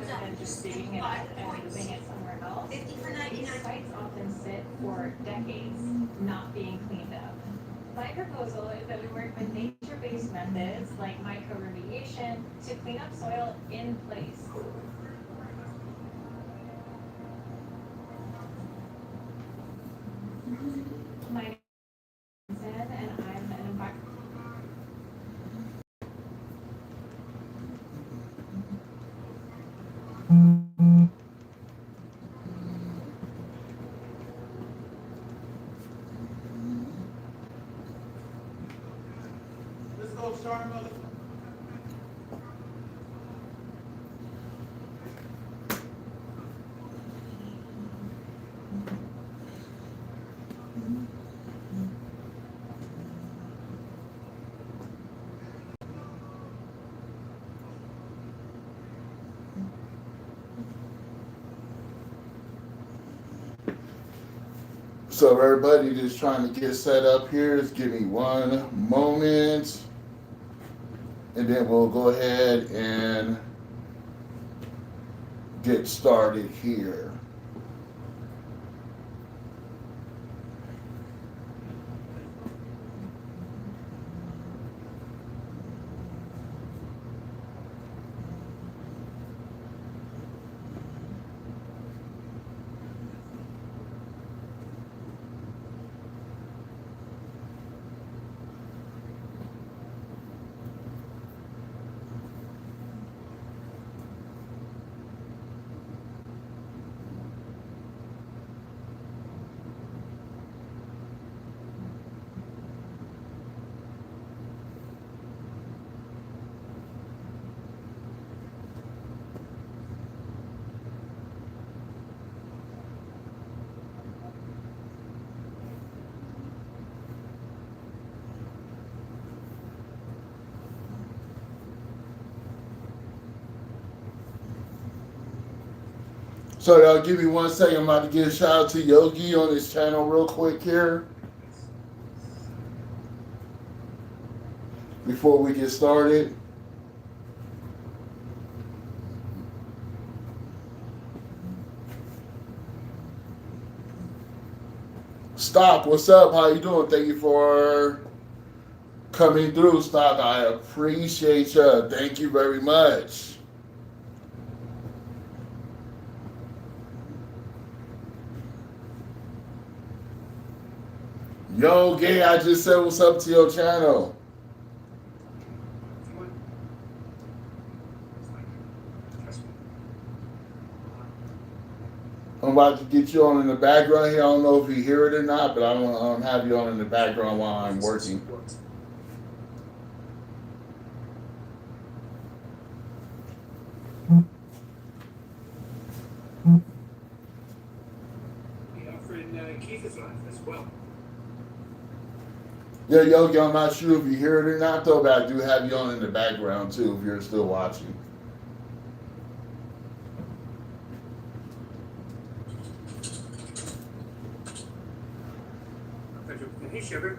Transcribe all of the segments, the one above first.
than just digging it up and moving it somewhere else. These sites often sit for decades not being cleaned up. My proposal is that we work with nature-based methods like micro-remediation to clean up soil in place. My name is Zen, and I'm an environmental. Let's go, start mother. So everybody just trying to get set up here. Just give me one moment, and then we'll go ahead and get started here. So y'all give me one second. I'm about to give a shout out to Yogi on his channel real quick here before we get started. Stock, what's up? How you doing? Thank you for coming through, Stock. I appreciate you. Thank you very much. Yo, Gay, I just said what's up to your channel. I'm about to get you on in the background here. I don't know if you hear it or not, but I'm going to have you on in the background while I'm working. Keith is on as well. Yeah, Yogi, I'm not sure if you hear it or not, though, but I do have you on in the background, too, if you're still watching. Hey, Sugar.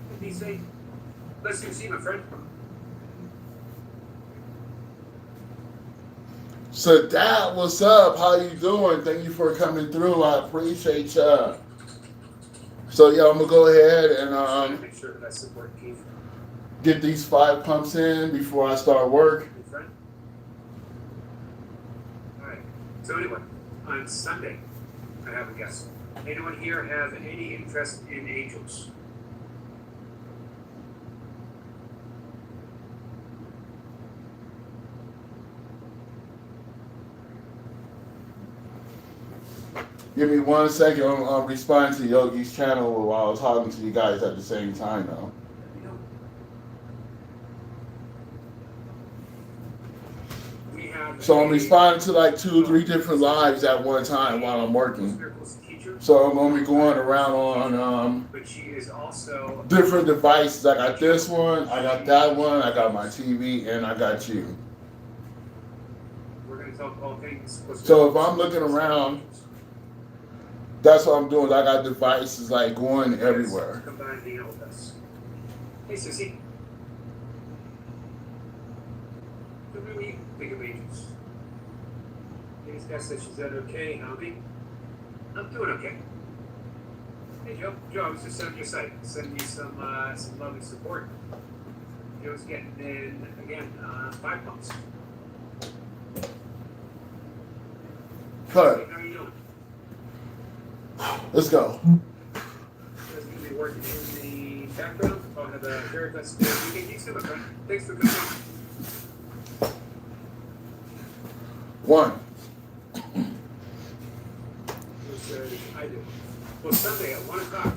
What did he say? Nice to see you, my friend. Sadat, what's up? How you doing? Thank you for coming through. I appreciate you. So yeah, I'm gonna go ahead and make sure that I support Keith. Get these 5 pumps in before I start work. Hey, friend. All right. So anyway, on Sunday, I have a guest. Anyone here have any interest in angels? Give me 1 second. I'm responding to Yogi's channel while I was talking to you guys at the same time, though. So I'm responding to like 2 or 3 different lives at one time while I'm working. So I'm gonna be going around on different devices. I got this one, I got that one, I got my TV, and I got you. So if I'm looking around, that's what I'm doing. I got devices like going everywhere. Hey, Sissy. So what do you think of angels? This guy said she's doing okay. How me? I'm doing okay. Hey Joe, I was just on your site, sending you some love and support. Joe's getting in again 5 months. Cut. How are you doing? Let's go. Joe's going to be working in the background. I'll have a very blessed weekend. You too, my friend. Thanks for coming. 1. I do. Well, Sunday at 1 o'clock.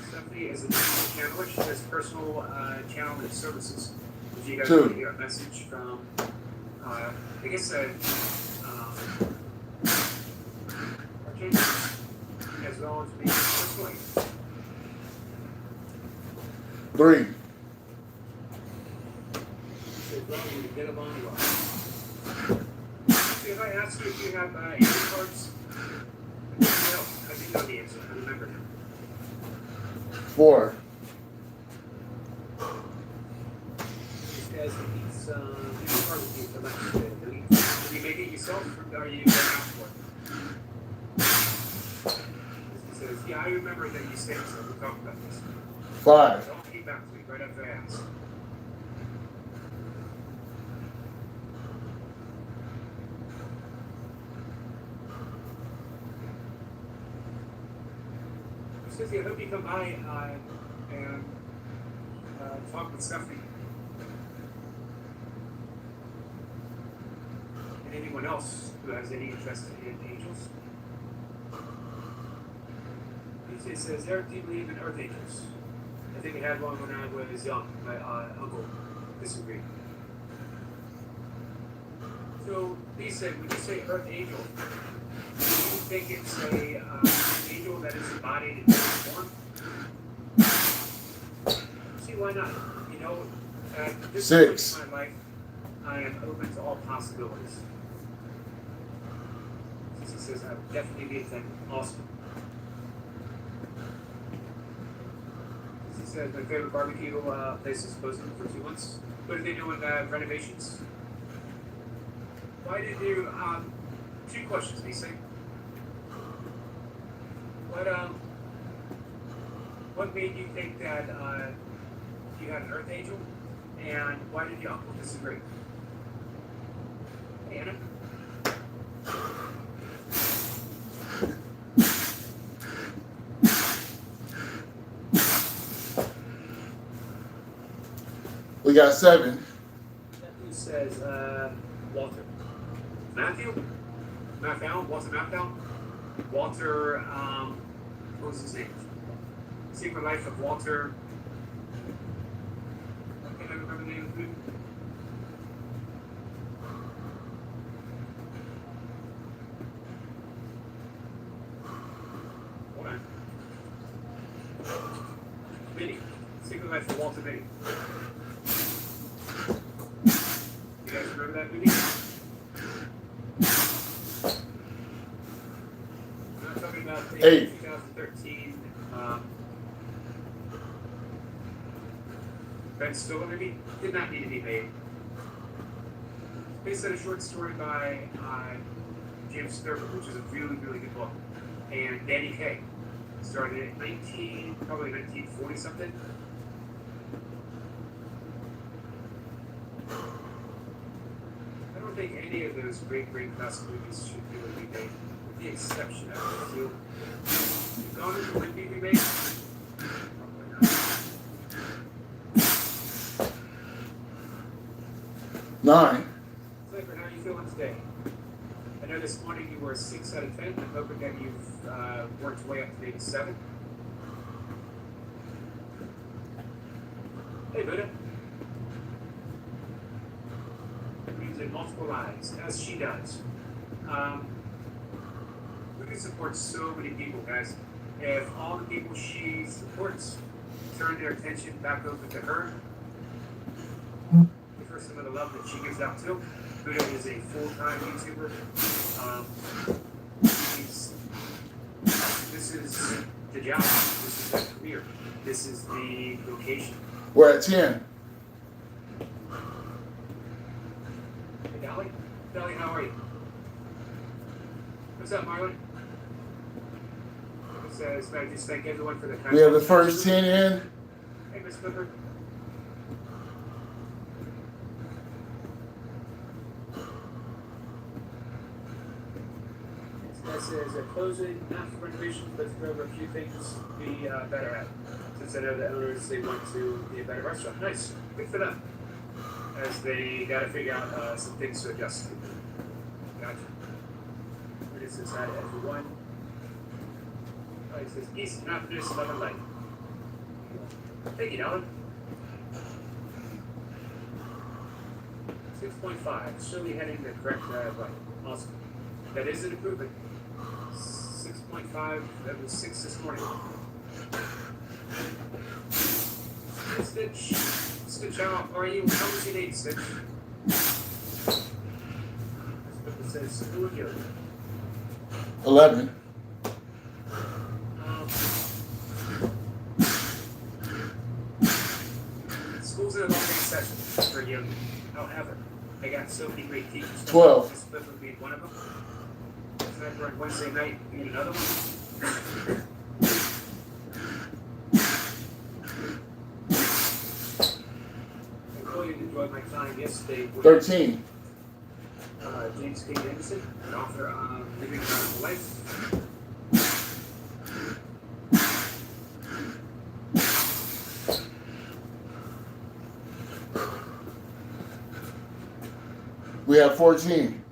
Stephanie is a channel. She does personal channel services. If you guys want to hear a message from, I guess, Archangel, as well as me personally. 3. So, well, you get along well. If I ask you if you have angel cards, no, I think know the answer. I remember now. 4. These guys can eat some angel cards with you for lunch. Do you make it yourself, or are you going out for it? He says, yeah, I remember that you said so. We talked about this. 5. Don't keep back to me right after I ask. Susie, I hope you come by and talk with Stephanie. And anyone else who has any interest in angels. He says, Eric, do you believe in earth angels? I think we had one when I was young. My uncle disagreed. So, he said, when you say earth angel, do you think it's a angel that is embodied in human form? See, why not? You know, at this point 6. in my life, I am open to all possibilities. He says, I would definitely be a thing. Awesome. He says, my favorite barbecue place is closing for 2 months. What are they doing? Renovations? Why did you, 2 questions, Lisa. What made you think that you had an earth angel? And why did your uncle disagree? Hey, Anna. We got 7. Matthew says, Walter. Matthew? Walter, what was his name? Secret Life of Walter. Can I remember the name of the movie? What? Minnie. Secret Life of Walter Minnie. You guys remember that movie? I'm not talking about the 8. 2013 Ben Stiller movie. Did not need to be made. Based on a short story by James Thurber, which is a really, really good book. And Danny Kaye. Started in probably 1940 something. I don't think any of those great classic movies should really be made, with the exception of a few. Gone is going to be remade? Probably not. 9. Clifford, how are you feeling today? I know this morning you were a 6 out of 10. I'm hoping that you've worked your way up to maybe 7. Hey, Buddha. Means in multiple lives, as she does. Buddha supports so many people, guys. If all the people she supports turn their attention back over to her, for some of the love that she gives out to. Buddha is a full-time YouTuber. This is the job. This is the career. This is the vocation. We're at 10. Kelly, how are you? What's up, Marlon? It says, I just thank everyone for the time. We have the first 10 in. Hey, Miss Clifford. This is a closing after renovation, let's go over a few things to be better at. Since I know the owners, they want to be a better restaurant. Nice, good for them. As they got to figure out some things to adjust to. Gotcha. What is this at everyone? Oh, it says East Afternoon 11 Light. Thank you, Alan. 6.5, surely heading the correct way. Awesome. That is an improvement. 6.5, that was 6 this morning. Hey, Stitch. Stitch, how are you? How was your name, Stitch? That's what it says. Who are you? 11. School's in a long session for you. However, I got so many great teachers. 12. This Cliff would be one of them. So on Wednesday night, we need another one. I really enjoyed my time yesterday with 13. James K. Anderson, an author of Living a Radical Life. We have 14.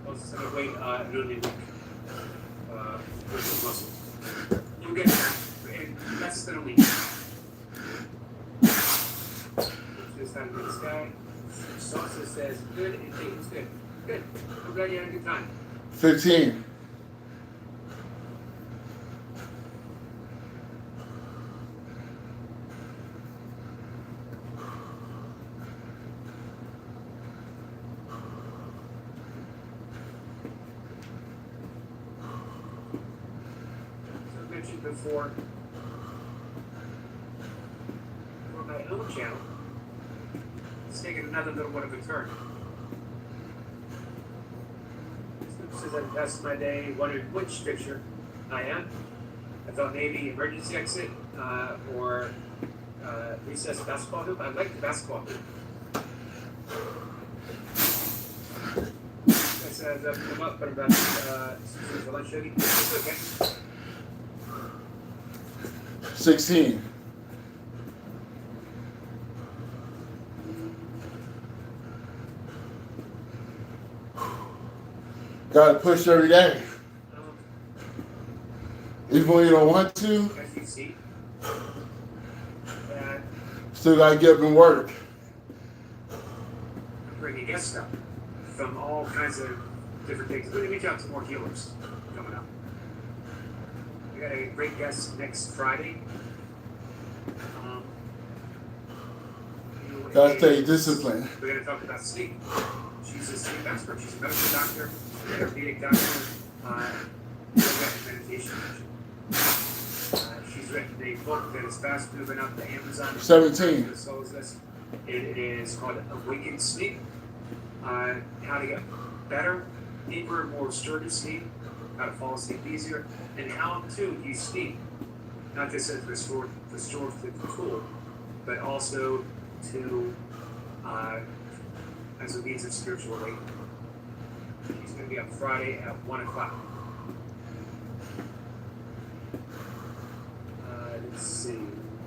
Also, wait, nearly week. With the muscle. You'll get that in less than a week. Just had this guy. Salsa says, good, and it's good. Good. I'm glad you had a good time. 15. Before for my own channel, it's taking another little bit of a turn. This says I passed my day wondering which picture I am. I thought maybe emergency exit or recess basketball hoop. I like the basketball hoop. I said I've come up, but about for lunch ready. It's okay. 16. Gotta push every day. Even when you don't want to, As you see, still gotta get up and work. bringing guests up from all kinds of different things. We're going to reach out to more healers coming up. We got a great guest next Friday. Gotta stay disciplined. We're going to talk about sleep. She's a sleep expert. She's a medical doctor, therapeutic doctor, yoga and meditation. She's written a book that is fast moving up the Amazon. 17. It is called Awakened Sleep. How to get better, deeper, more restorative sleep, how to fall asleep easier, and how to use sleep, not just as restorative tool, but also to as a means of spiritual awakening. He's going to be on Friday at 1 o'clock. Let's see.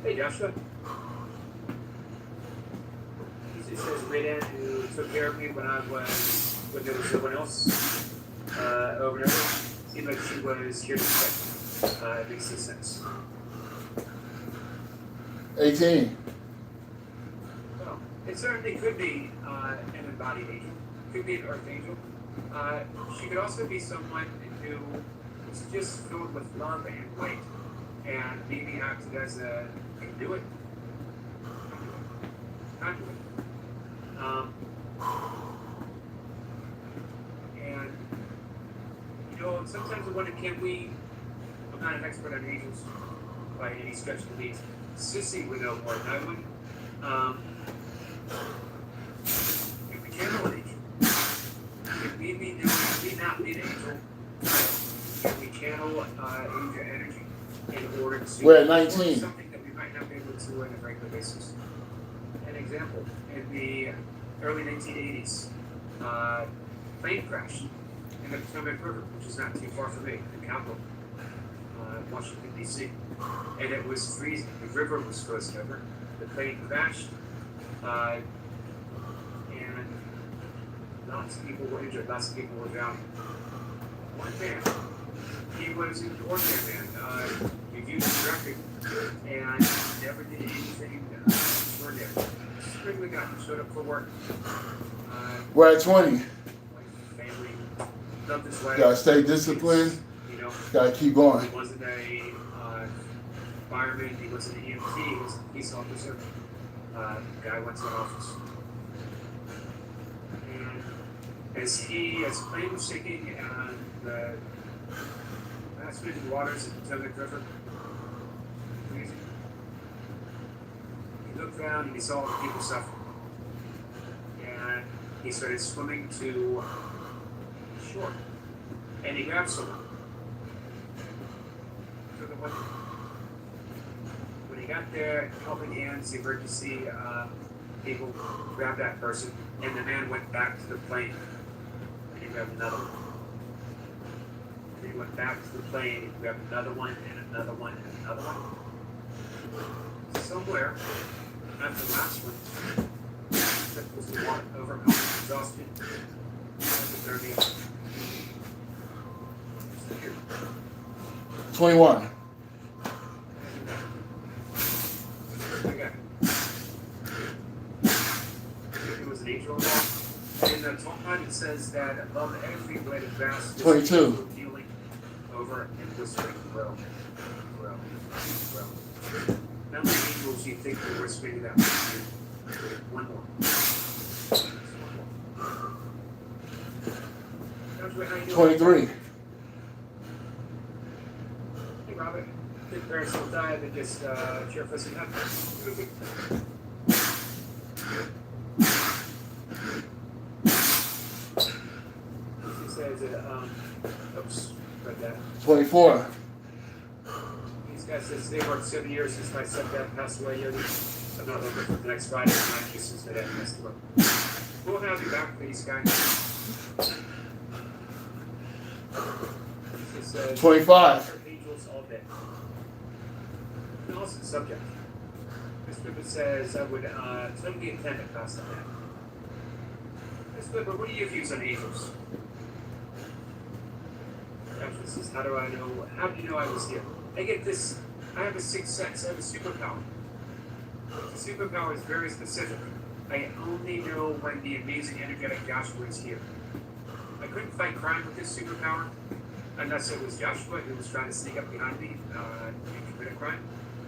Hey, Joshua. He says, Raydan, who took care of me when there was no one else over and over. Seemed like she was here to stay. It makes some sense. 18. Well, it certainly could be an embodied angel. Could be an earth angel. She could also be someone who is just filled with love and light, and maybe acted as a conduit. Conduit. And you know, sometimes I wonder, can we? I'm not an expert on angels by any stretch of the means. Sissy would know more than I would. can channel an angel. We need not be an angel. Can we channel angel energy in order to We're at 19. something that we might not be able to on a regular basis? An example, in the early 1980s, plane crashed in the Potomac River, which is not too far from me, the capital, Washington, D.C. And it was freezing. The river was frozen over. The plane crashed, and lots of people were injured, lots of people were drowning. One man, he was an ordinary man, reviewed his record, and never did anything extraordinary. Strictly got showed up for work. We're at 20. Family, loved his wife. Gotta stay disciplined. You know, Gotta keep going. he wasn't a fireman, he wasn't an EMT, he was a police officer. Guy went to the office. And as the plane was sinking and the fast moving waters of the Potomac River, he looked around and he saw the people suffering. And he started swimming to shore. And he grabbed someone. Took him with him. When he got there, helping hands, the emergency people grabbed that person, and the man went back to the plane. And he grabbed another one. And he went back to the plane, and grabbed another one, and another one, and another one. Somewhere, after the last one, that was the one overcoming exhaustion, hypothermia. 21. Okay. It was an angel involved. In the Talmud, it says that above every blade of grass, 22. Healing over and whispering, grow, grow, grow. How many angels do you think were whispering that? One more. One more. 23. Hey, Robert. Big parents don't die, they just cheer for us and happy. He says that, oops, read that. 24. These guys says they worked 7 years since my stepdad passed away. I'm not looking for the next Friday, 9 years since my dad passed away. We'll have you back for these guys. He says, 25. angels all day. And also the subject. This Clipper says I would totally intend to pass on that. This Clipper, what are your views on angels? This is how do you know I was here? I get this, I have a sixth sense, I have a superpower. The superpower is very specific. I only know when the amazing energetic Joshua is here. I couldn't fight crime with this superpower unless it was Joshua who was trying to sneak up behind me and commit a crime,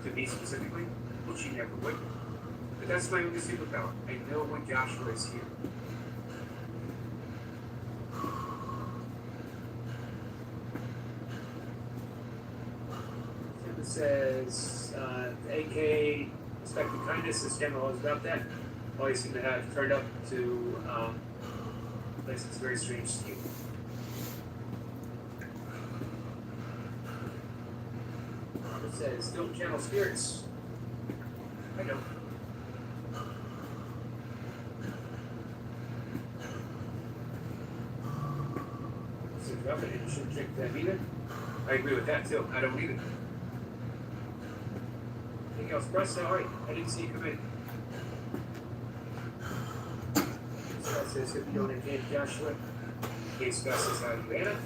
to me specifically, which he never would. But that's my only superpower. I know when Joshua is here. It says, AK, expected kindness, this general is about that. All you seem to have turned up to places very strange to you. It says, don't channel spirits. I don't. So drop it and you shouldn't drink that either. I agree with that too. I don't either. Anything else, Russ? Sorry, I didn't see you come in. So it says, if you don't engage Joshua, he discusses how you Anna.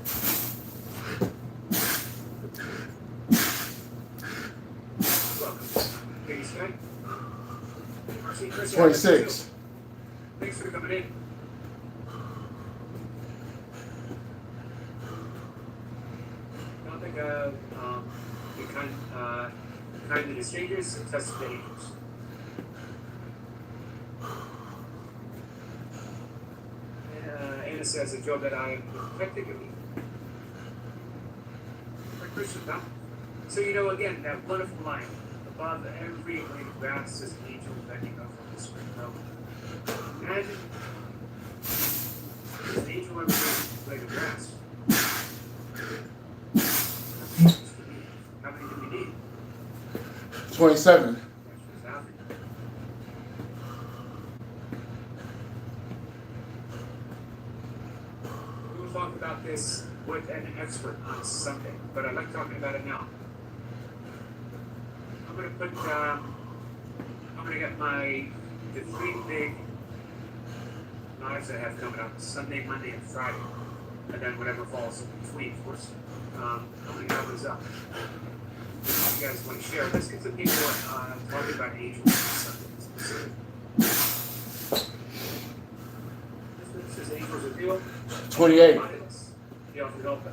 Welcome. Hey, Scott. Marcy, Chris, 26. thanks for coming in. I don't think you kindly to strangers and tested the angels. Anna says a job that I am protecting of you. For Christian, huh? So again, that wonderful line. Above every blade of grass is an angel bending over the spring road. Imagine angel ever like a grass? How many do we need? 27. That's what's happening. We will talk about this with an expert on Sunday, but I like talking about it now. I'm gonna get the 3 big knives I have coming up Sunday, Monday, and Friday, and then whatever falls in between, of course. I'm gonna have those up. If you guys want to share, let's get some people talking about angels on Sunday. This is angels revealed. 28. They often help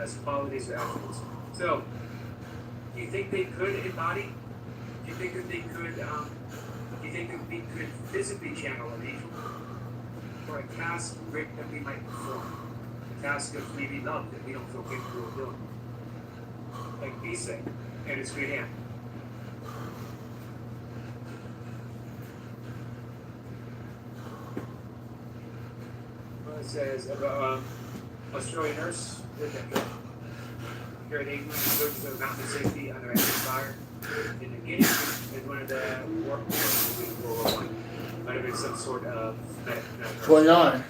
as qualities or attributes. So, do you think they could embody? Do you think that they could? Do you think that we could physically channel an angel for a task that we might perform, a task of maybe love that we don't feel capable of doing, like B said, and it's good hand. Well, it says about Australian nurse with that. Here in England, soldiers of mountain safety under enemy fire. In the beginning, is one of the war forces in World War I. Might have been some sort of medic. 29.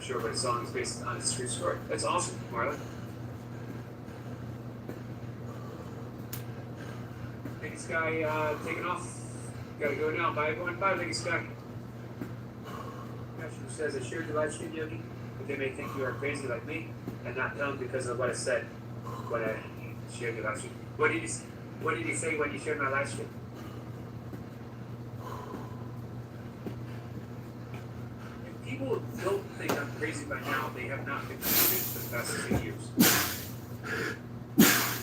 Sure, but the song is based on a true story. That's awesome, Marlon. Biggest guy taking off. Gotta go now. Bye, everyone. Bye, biggest guy. Who says I shared your live stream, Yogi, but they may think you are crazy like me and not dumb because of what I said when I shared your live stream. What did you say when you shared my live stream? If people don't think I'm crazy by now, they have not been crazy for the past 2 years.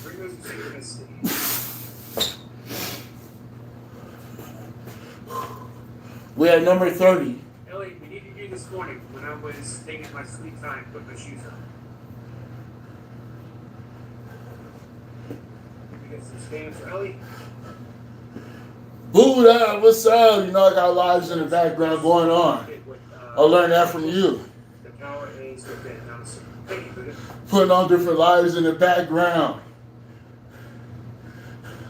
Bring those synchronicity. We at number 30. Ellie, we needed you this morning when I was taking my sweet time, put my shoes on. We got some spam for Ellie. Buddha, what's up? You know I got lives in the background going on. I learned that from you. The power is within. Thank you, Buddha. Putting on different lives in the background.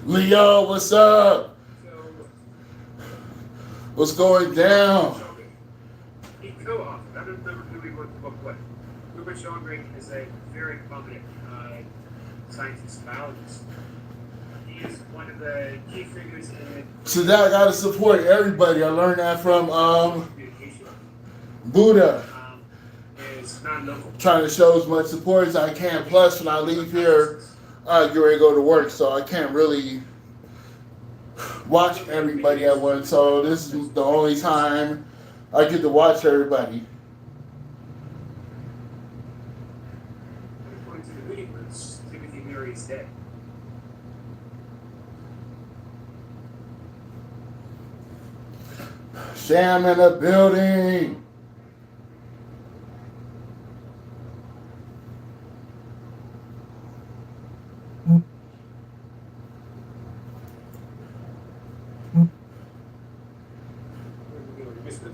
Leo, what's up? What's going down? He co-authored. I don't remember who he wrote the book with. Rupert Sheldrake is a very prominent scientist, biologist. He is one of the key figures in. So that I gotta support everybody. I learned that from Communication. Buddha. Is non-local. Trying to show as much support as I can. Plus, when I leave here, I get ready to go to work, so I can't really watch everybody at once. So this is the only time I get to watch everybody. According to the Moody Groups, Timothy Leary is dead. Sham in the building.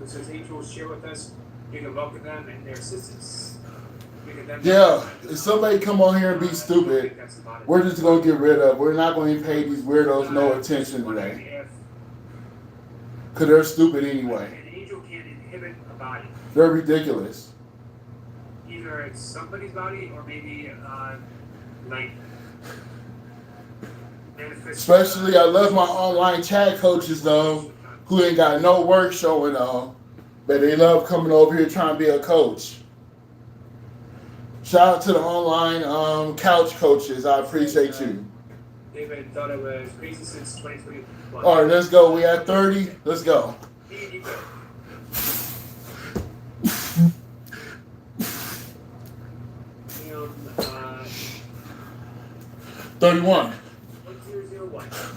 Says angels share with us. You can welcome them and their assistance. Yeah, if somebody come on here and be stupid, we're just gonna get rid of. We're not going to pay these weirdos no attention today, cause they're stupid anyway. An angel can inhibit a body. They're ridiculous. Either it's somebody's body or maybe like. Especially, I love my online chat coaches though, who ain't got no work showing on, but they love coming over here trying to be a coach. Shout out to the online couch coaches. I appreciate you. David thought it was crazy since 2021. All right, let's go. We at 30. Let's go. 31.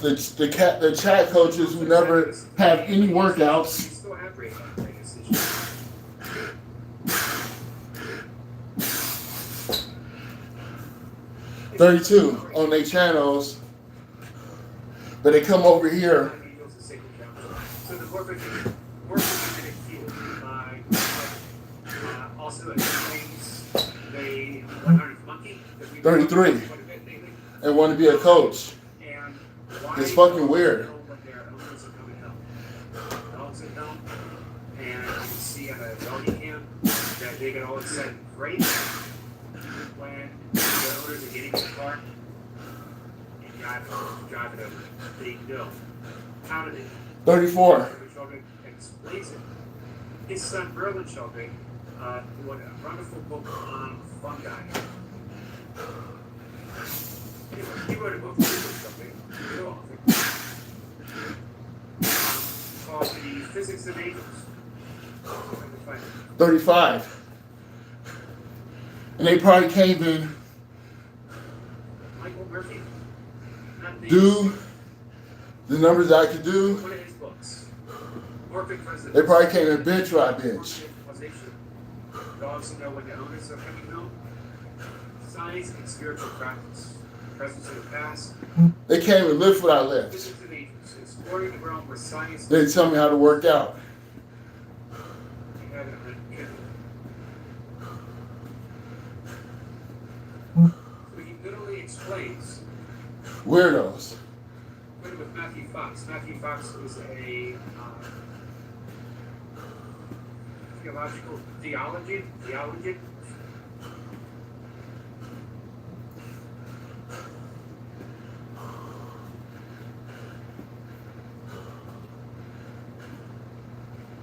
The chat coaches who never have any workouts. 32 on their channels, but they come over here. So the also explains the 100th monkey that we 33. quite a bit lately, And want to be a coach. and why It's fucking dogs weird. know when their owners are coming home. Dogs at home, and you can see on a doggy cam that they get all excited and great when their owners are getting in the car and drive it over. They know. How do they know? 34. Shelby Shelby explains it. His son Merlin Shelby wrote a wonderful book on fungi. Anyway, he wrote a book on Shelby, real author, called The Physics of Angels. 35. And they probably came in, Michael Murphy, not the do the numbers I could do. one of his books. Morphic President. They probably came in bench by bench. Causation. Dogs who know when the owners are coming home. Science and spiritual practice. Presence of the past. They came and lift what I lift. Physics of angels. Exploring the realm where science. They tell me how to work out. You have it on camera. So he literally explains. Weirdos. With Matthew Fox. Matthew Fox is a theologian.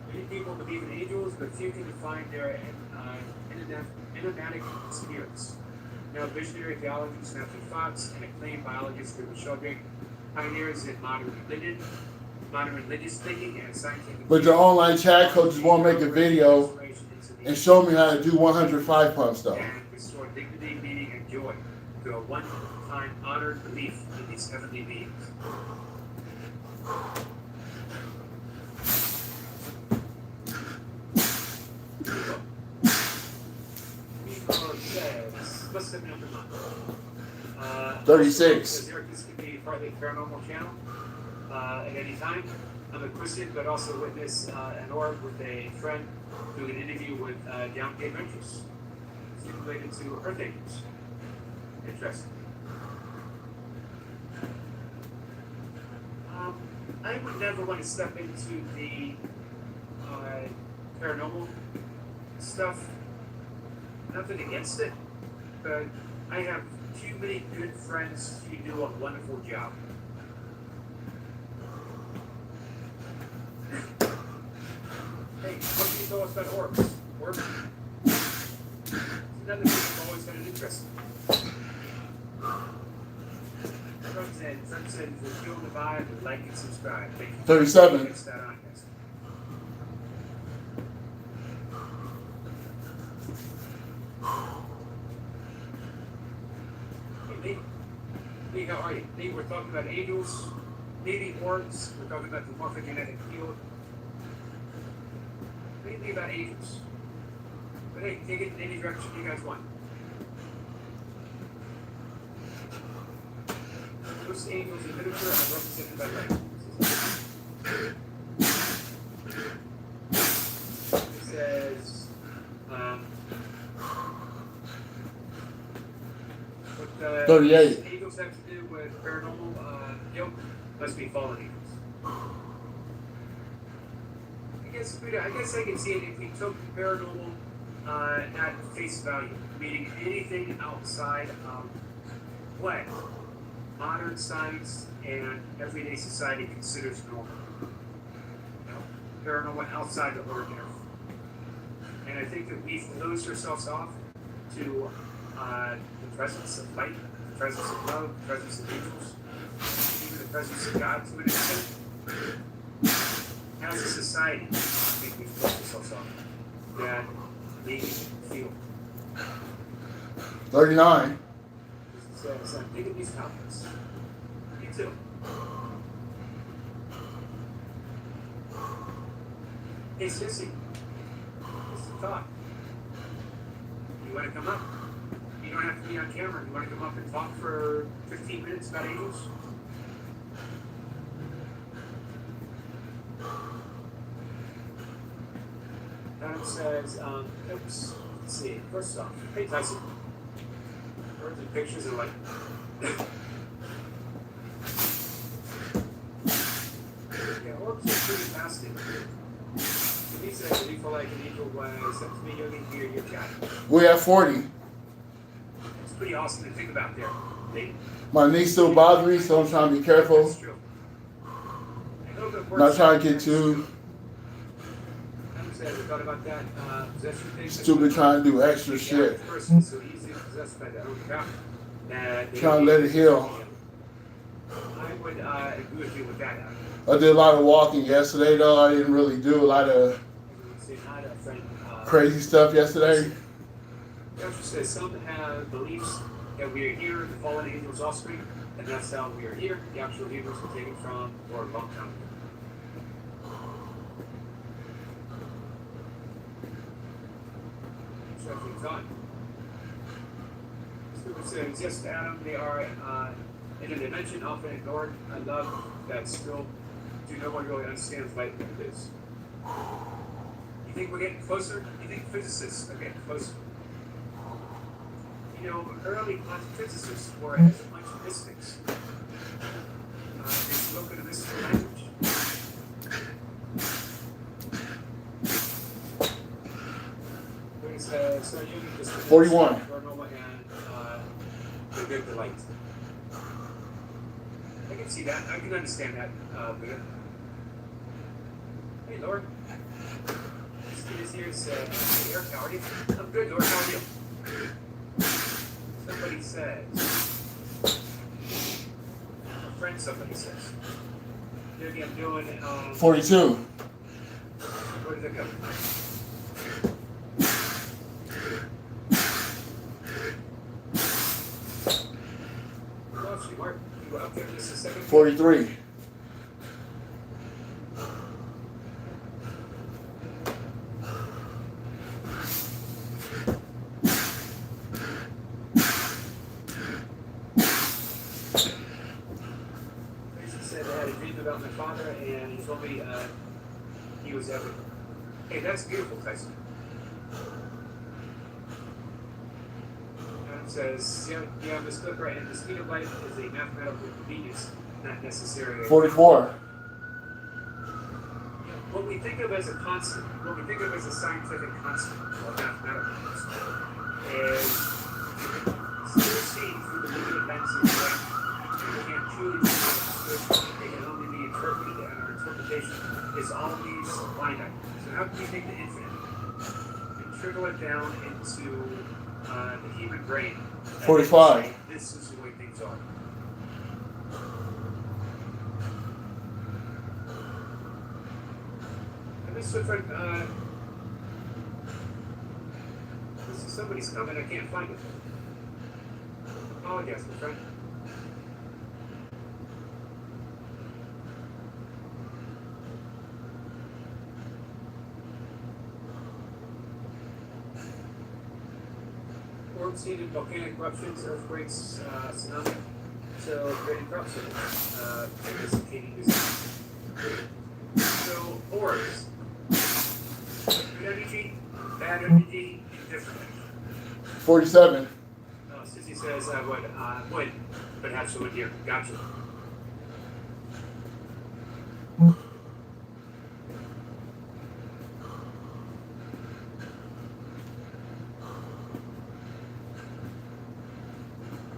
Many people believe in angels, but few can define their enigmatic spirits. Now, visionary theologians Matthew Fox and acclaimed biologist David Sheldrake, pioneers in modern religious thinking and scientific. But the online chat coaches won't make a video and show me how to do 105 pumps though. And restore dignity, meaning, and joy through a one-time honored belief in these heavenly beings. Nico says, what's the number? 36. This could be partly paranormal channel at any time. I'm a Christian, but also witness an orb with a friend doing an interview with Downgate Ventures. It's related to Earth Angels. Interesting. I would never want to step into the paranormal stuff. Nothing against it, but I have too many good friends who do a wonderful job. Hey, what can you tell us about orbs? Orbs? Another thing I've always found interesting. Trump said, if you're feeling the vibe, like and subscribe. Thank you. 37. Fix that on, guys. Hey, Lee, how are you? Lee, we're talking about angels, maybe orbs. We're talking about the morphogenetic field. Mainly about angels. But hey, take it in any direction you guys want. Most angels in literature are represented by light. It says, what the 38. angels have to do with paranormal guilt must be fallen angels. I guess I can see it if we took paranormal at face value, meaning anything outside of what modern science and everyday society considers normal. You know, paranormal outside the ordinary. And I think that we've closed ourselves off to the presence of light, the presence of love, the presence of angels, even the presence of God to an extent. As a society, I think we've closed ourselves off. That make me feel. 39. So think of these topics. Me too. Hey, Sissy, this is a thought. You want to come up? You don't have to be on camera. You want to come up and talk for 15 minutes about angels? Adam says, oops, Let's see. First off, hey Tyson. Birds and pictures are like. Yeah, orbs are pretty fascinating. To me, says, you feel like an equal way, except to me, you're going to hear your cat. We at 40. It's pretty awesome to think about there. My knees still bother me, so I'm trying to be careful. That's true. Not trying to get too thought about that. Possession thing. stupid trying to do extra shit. Person, so easily possessed by their own power. Trying to let it heal. I would agree with you with that. I did a lot of walking yesterday, though. I didn't really do a lot of crazy stuff yesterday. Pastor says some have beliefs that we are here, the fallen angels' offspring, and that's how we are here. The actual Hebrews were taken from or a long time ago. Interesting thought. Stupid says, yes, Adam, they are in a dimension often ignored. I love that still do no one really understands light what it is. You think we're getting closer? You think physicists are getting closer? You know, early quantum physicists were as a bunch of mystics. They spoke in a mystical language. So you just 41. Normal and the good delight. I can see that. I can understand that. But, hey, Lord. This kid is here. Hey, Eric, how are you? I'm good, Lord. How are you? Somebody says. A friend, somebody says. Maybe I'm doing. 42. Where did it go? 43. Said I had a dream about my father, and he told me he was everything. Hey, that's beautiful, Tyson. Adam says, yeah, Miss Clipper, and the speed of light is a mathematical convenience, not necessarily. 44. What we think of as a constant, what we think of as a scientific constant, or mathematical constant, is still seen through the limited lenses of light. We can't truly be understood. They can only be interpreted, and our interpretation is always finite. So how can we take the infinite and trickle it down into the human brain? 45. This is the way things are. This is somebody's comment. I can't find it. Apologize, my friend. Orb seen in volcanic eruptions, earthquakes, tsunami, so creating corruption, anticipating this. So orbs. Good energy, bad energy, indifferent energy. 47. Sissy says I would, but have someone here. Gotcha.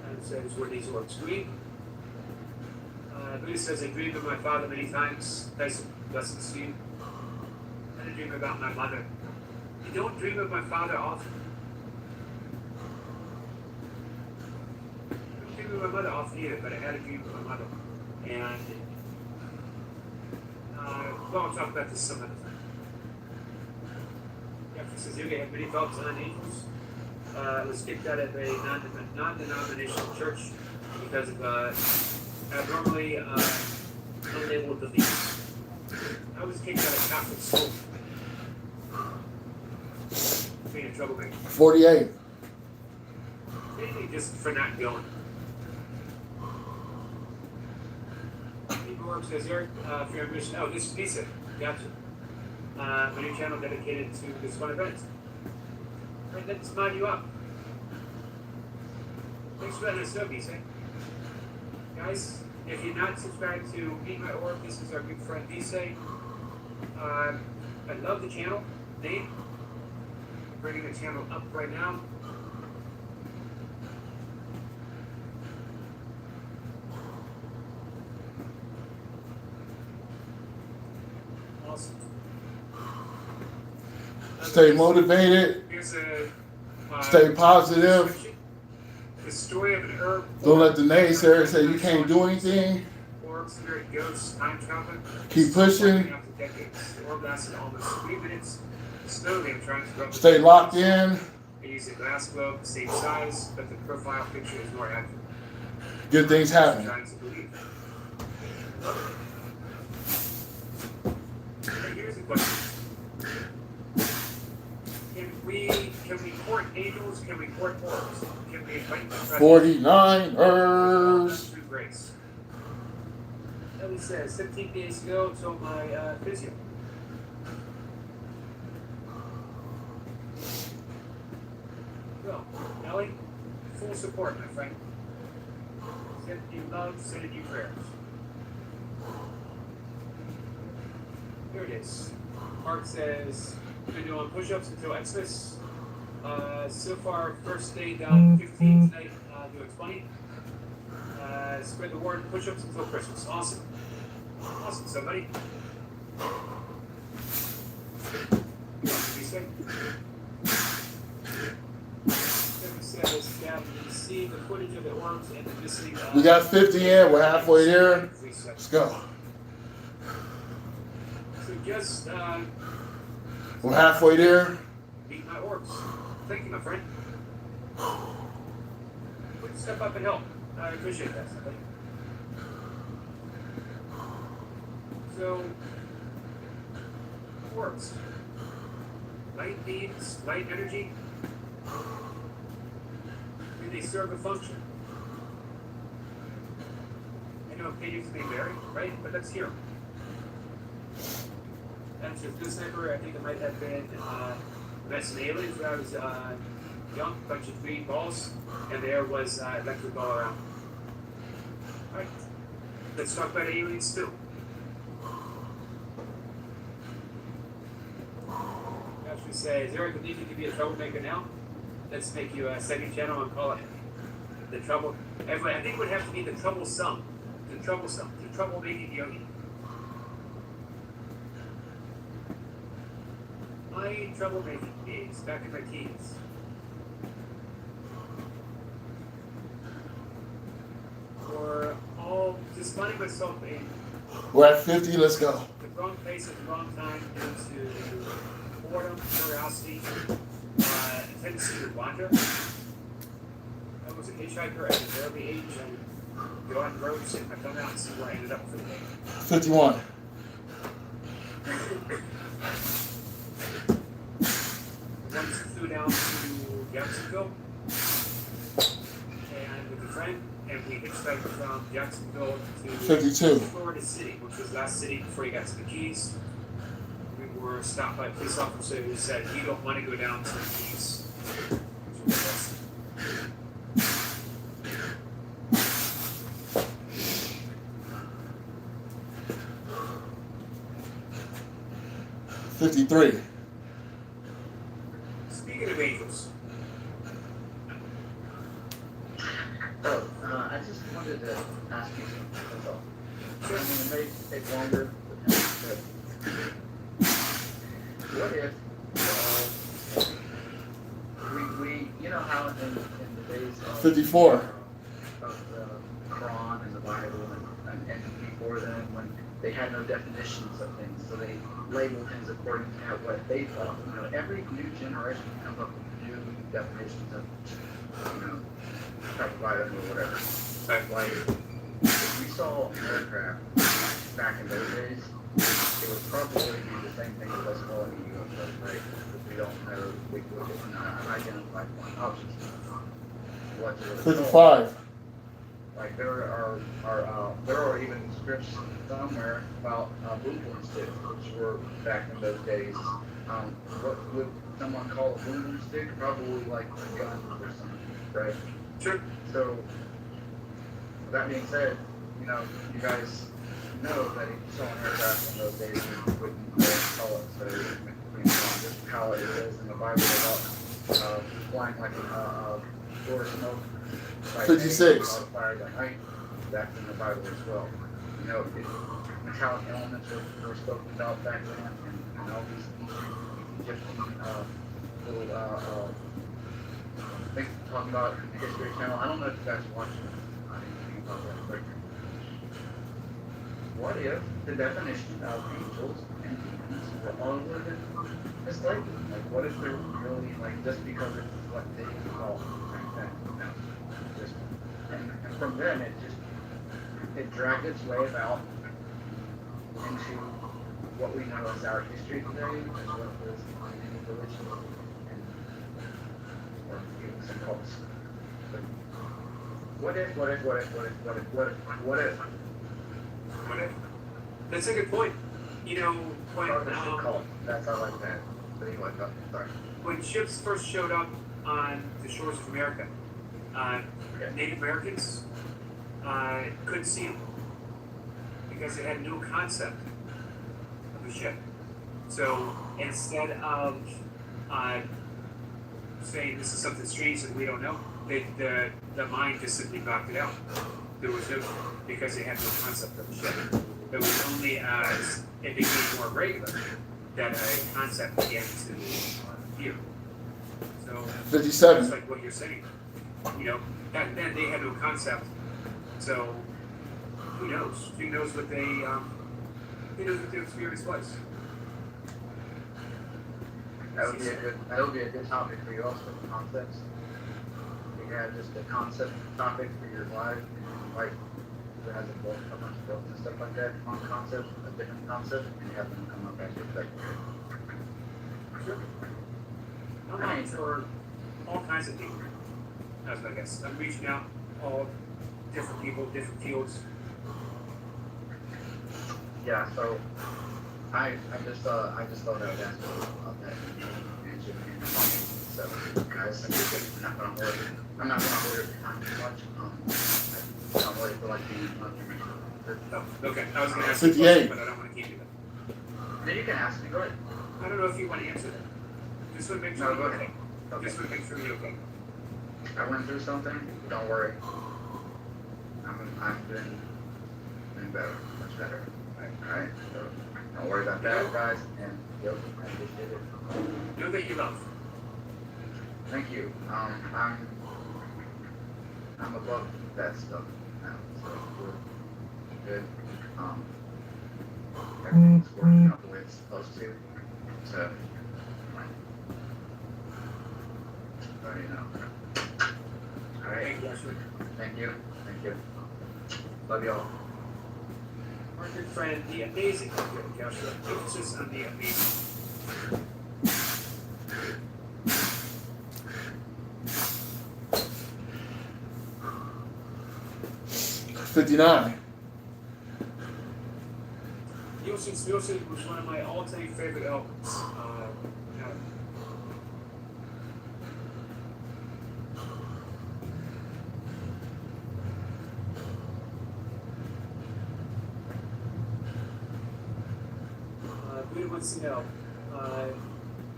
And says where these orbs green. Buddha says I dreamed of my father many times. Nice blessings to you. And I dream about my mother. You don't dream of my father often. I don't dream of my mother often either, but I had a dream of my mother. And, well, I'll talk about this some other time. After Suzuki had many thoughts on angels. Was kicked out of a non-denominational church because of abnormally unlabeled beliefs. I was kicked out of Catholic school. Being a troublemaker. 48. Mainly just for not going. People says, Eric, for your mission. Oh, this is Lisa. Gotcha. My new channel dedicated to this one event. Right, let's mod you up. Thanks for letting us know, BC. Guys, if you're not subscribed to Meet My Org, this is our good friend BC. I love the channel. Nate, bringing the channel up right now. Awesome. Stay motivated. Here's a, Stay positive. the story of an herb. Don't let the naysayers say you can't do anything. Orb, spirit, ghosts, time traveler. Keep pushing. After decades, the orb lasted almost 3 minutes. Slowly, I'm trying to replicate. Stay locked in. I use a glass globe, the same size, but the profile picture is more accurate. Good things I'm happen. trying to believe. Hey, here's the question. Can we court angels? Can we court orbs? Can we invite the presence? 49ers. Through grace. Ellie says, 17 days ago, told my physio. So, Ellie, full support, my friend. Sending you love, sending you prayers. Here it is. Mark says, been doing push-ups until Xmas. So far, first day done 15 tonight, doing 20. Spread the word, push-ups until Christmas. Awesome. Awesome, somebody. Says, Gavin, you see the footage of the orbs and the missing. We got 50 in. We're halfway there. Let's go. So just We're halfway there. meet my orbs. Thank you, my friend. Would step up and help. I appreciate that, somebody. So, orbs. Light beams, light energy. Do they serve a function? I know opinions may vary, right? But let's hear them. That's just good sniper. I think it might have been met some aliens when I was young, bunch of green balls, and there was electric ball around. Alright, let's talk about aliens too. Actually says, Eric, believe you could be a troublemaker now? Let's make you a second channel and call it the trouble. Everybody, I think it would have to be the troublesome. The troublesome. The troublemaking yogi. My troublemaking days back in my teens. Or all just finding myself in We're at 50. Let's go. the wrong place at the wrong time due to boredom, curiosity, tendency to wander. I was a hitchhiker at an early age and go on the road, sit my thumb out and see where I ended up for the day. 51. Once flew down to Jacksonville and with a friend, and we hitchhiked from Jacksonville to 52. Florida City, which was the last city before you got to the Keys. We were stopped by a police officer who said, "You don't want to go down to the Keys." So 53. speaking of angels, Oh, I just wanted to ask you something, that's all. I mean, it may take longer, but what if, we you know how in the days of 54. of the Quran and the Bible and before then, when they had no definitions of things, so they labeled things according to what they thought. You know, every new generation comes up with new definitions of, you know, type of item or whatever. Like, if we saw an aircraft back in those days, it would probably be the same thing as us calling a UFO, right? Because we don't know, we wouldn't unidentified objects. What's it called? 55. Like there are even scripts somewhere about boom boom sticks, which were back in those days. What would someone call a boom boom stick? Probably like a gun or something, right? Sure. So, with that being said, you know, you guys know that if you saw an aircraft in those days, you wouldn't call it. So, you know, just how it is in the Bible about flying like a door of smoke. By 56. day, fire by night. That's in the Bible as well. You know, metallic elements were spoken about back then, and all these Egyptian little things talking about in the History Channel. I don't know if you guys watch anything about that, but what if the definition of angels and demons were all living mistaken? Like, what if they're really, like, just because it's what they call back then? You know, just, and from then, it dragged its way about into what we know as our history today, as well as many religions and or groups and cults. But what if? That's a good point. You know, when Cult. That's I like that. But anyway, sorry. when ships first showed up on the shores of America, Native Americans couldn't see them because they had no concept of a ship. So instead of saying this is something strange that we don't know, the mind just simply blocked it out. There was no, because they had no concept of a ship. It was only as it became more regular that a concept began to appear. So 57. it's like what you're saying. You know, back then they had no concept. So who knows? Who knows what who knows what their experience was? That would be a good topic for you also, concepts. You have just a concept topic for your life, and like that has a bunch of books and stuff like that on concepts, a different concept, and you have them come up as your perspective. Sure. I'm out for all kinds of things. That's what I guess. I'm reaching out all different people, different fields. Yeah, so I just thought I would ask you about that and so guys, I'm not gonna hold your time too much. I'm ready for like Oh, okay. I was going to ask 58. you a question, but I don't want to keep you there. then you can ask me, go ahead. I don't know if you want to answer that. Just want to make sure No, go you're ahead. okay. Okay. Just want to make sure you're okay. I went through something, don't worry. I'm doing better, much better. Alright, so don't worry about that, guys, and I appreciate it. Know that you love. Thank you. I'm above that stuff now, so we're good. Everything's working out the way it's supposed to. So, you know. All right. Thank you, Ashley. Thank you. Love y'all. Our good friend, the amazing Joshua. Emphasis on the amazing. 59. Wilson was one of my all-time favorite albums. Buddha wants to know,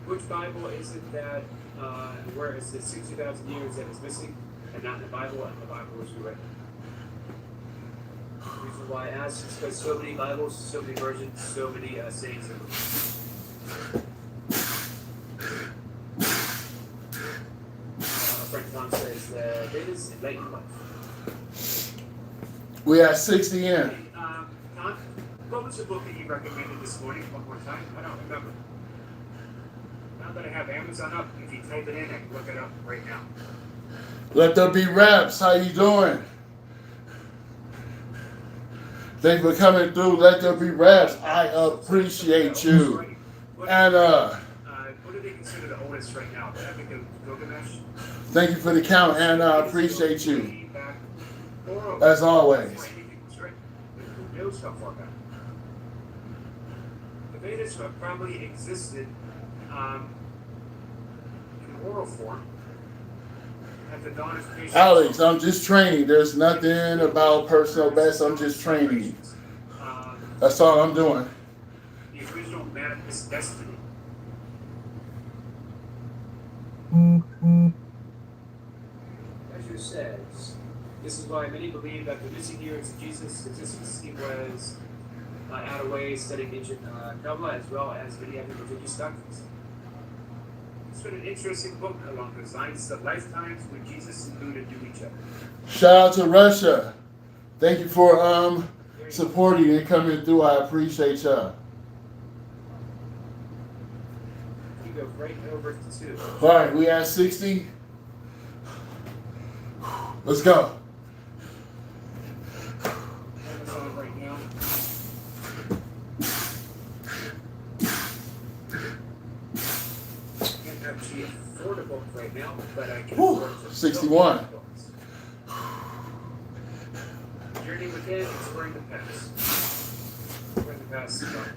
which Bible is it that, where is the 60,000 years that is missing and not in the Bible, and the Bible was rewritten? The reason why I ask is because so many Bibles, so many versions, so many sayings. Frank Tom says that it is enlightened life. We at 60 in. Tom, what was the book that you recommended this morning? One more time? I don't remember. Now that I have Amazon up, if you type it in, I can look it up right now. Let there be reps. How you doing? Thanks for coming through. Let there be reps. I appreciate you. And what do they consider the oldest right now? The Epic of Gilgamesh? thank you for the count, and I appreciate you as always. Who knows knows how far back. The Vedas probably existed in oral form at the dawn of creation. Alex, I'm just training. There's nothing about personal best. I'm just training. That's all I'm doing. The original manifest destiny. As you said, this is why many believe that the missing years of Jesus' consistency was out of way studying ancient Kabbalah as well as many other religious doctrines. It's been an interesting book along the lines of lifetimes when Jesus and Buddha knew each other. Shout out to Russia. Thank you for supporting and coming through. I appreciate y'all. You go right over to 2. All right, we at 60. Let's go. Amazon right now. Can't actually afford a book right now, but I can afford to 61. Journey within, exploring the past. Exploring the past is fun.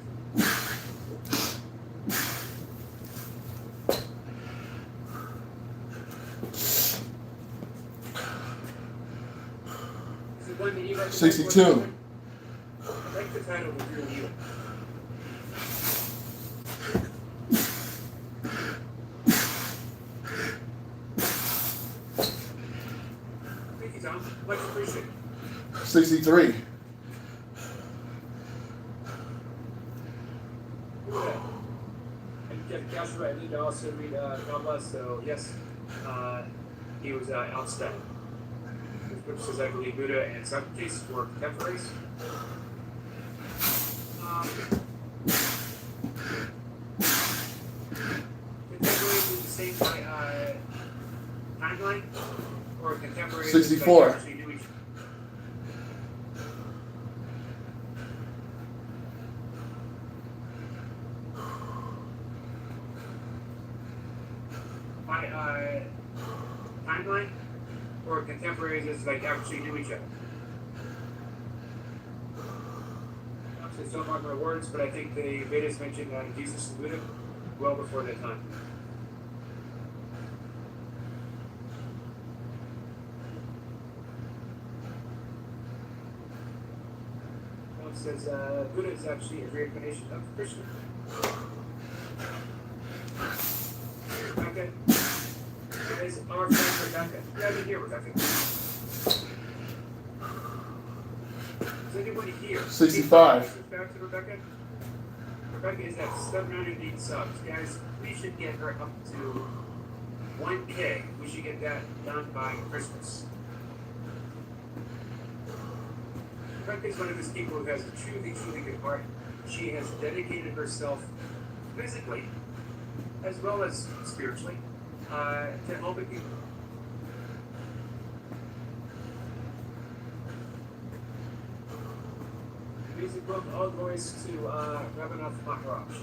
62. I like the title of Real You. Thank you, Tom. Much appreciated. 63. And Joshua, I did also read Kabbalah, so yes, he was outstanding. His book says, I believe Buddha and Socrates were contemporaries. Contemporaries in the same timeline, or contemporaries 64. that actually knew each other. Timeline, or contemporaries is like actually knew each other. Obviously, don't mark my words, but I think the Vedas mentioned Jesus and Buddha well before their time. One says Buddha is actually a reincarnation of Krishna. Okay. Is our friend Rebecca? Yeah, I've been here, Rebecca. Is anybody here? 65. Back to Rebecca. Rebecca is at 708 subs. Guys, we should get her up to 1K. We should get that done by Christmas. Rebecca is one of those people who has a truly, truly good heart. She has dedicated herself physically as well as spiritually to helping people. Music book, all voice to Rabinath Maharaj.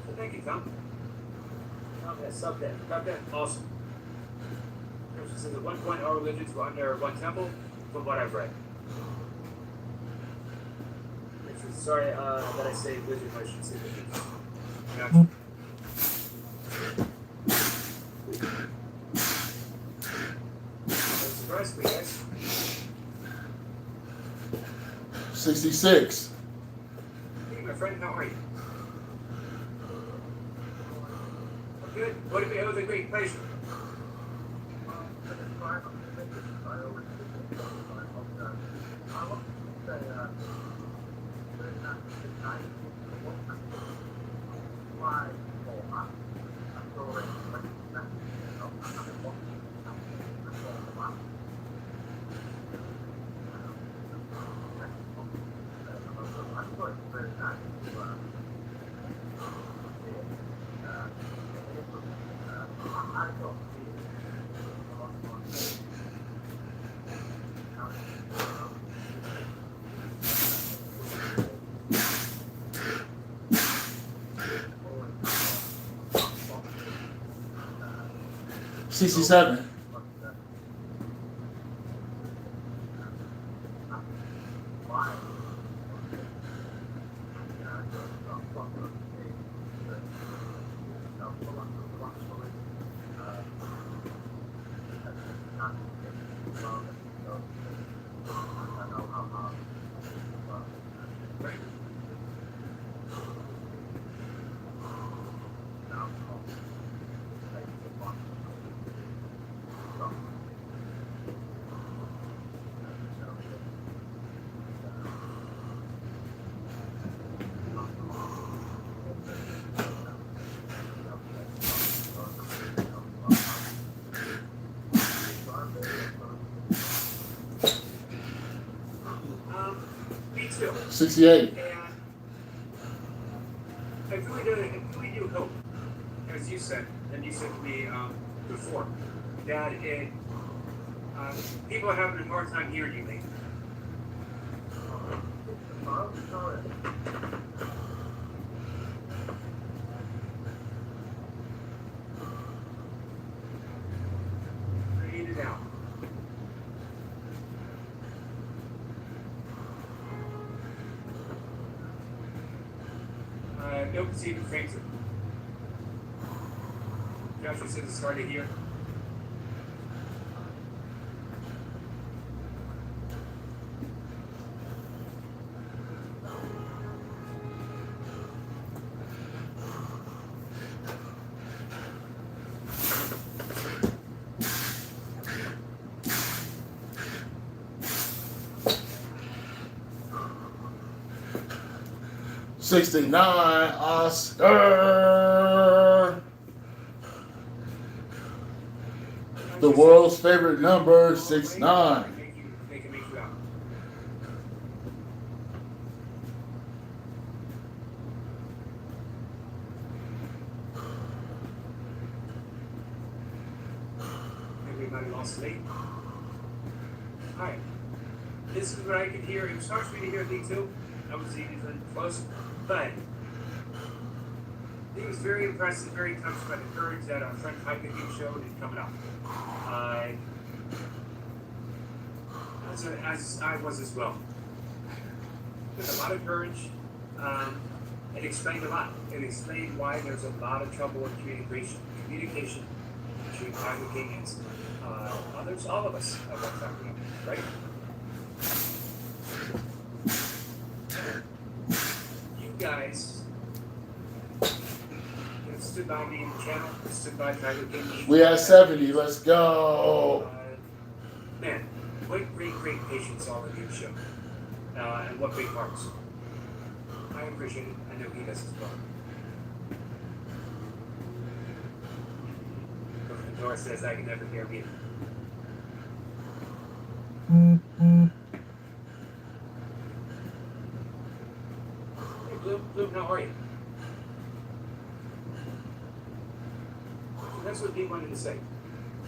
So thank you, Tom. Sub that. Got that? Awesome. She says at one point all religions were under one temple, from what I've read. Sorry that I say religion, I should say religion. Gotcha. Surprise me, guys. 66. Hey, my friend, how are you? Good. What did we have a great pleasure? Me too. 68. And I really do hope, as you said, and you said to me before, that people are having a hard time hearing you lately. Read it out. No perceiving fainter. Joshua says it's hard to hear. $69, Oscar. The world's favorite number, 69. They can make you out. Everybody lost sleep. Alright. This is what I can hear. It was hard for me to hear things too. I was even close. But he was very impressed and very touched by the courage that our friend Hiking showed in coming up. As I was as well. There's a lot of courage. It explained a lot. It explained why there's a lot of trouble in communication between Tiger King and others, all of us at one time, right? You guys have stood by me in the channel, stood by Tiger King. We had 70. Let's go. Man, what great patience all of you show. And what big hearts. I appreciate it. I know he does as well. Nora says I can never hear me. Hey, Bloom, how are you? So that's what Dee wanted to say.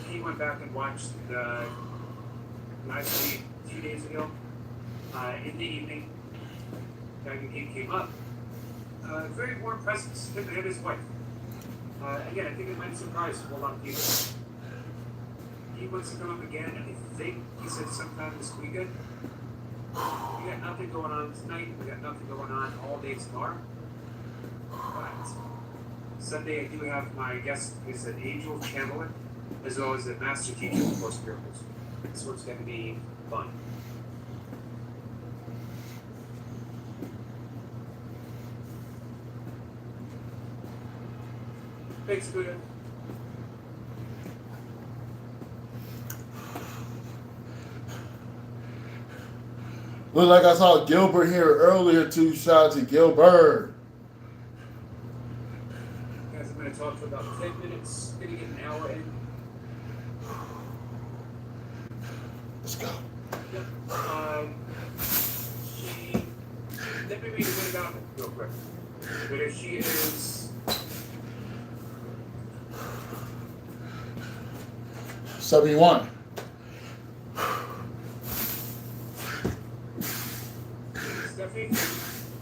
He went back and watched the live stream 2 days ago. In the evening, Tiger King came up. Very warm presence, him and his wife. Again, I think it might surprise a lot of people. He wants to come up again, and I think he said sometime this weekend. We got nothing going on tonight. We got nothing going on all day tomorrow. But Sunday, I do have my guest is an angel channeler, as well as a master teacher of Course in Miracles. So it's going to be fun. Thanks, Buddha. Look like I saw Gilbert here earlier too. Shout out to Gilbert. Guys, I'm going to talk for about 10 minutes. Going to get an hour in. Let's go. Yep. Let me read a bit about it real quick. But if she is 71. Stephanie,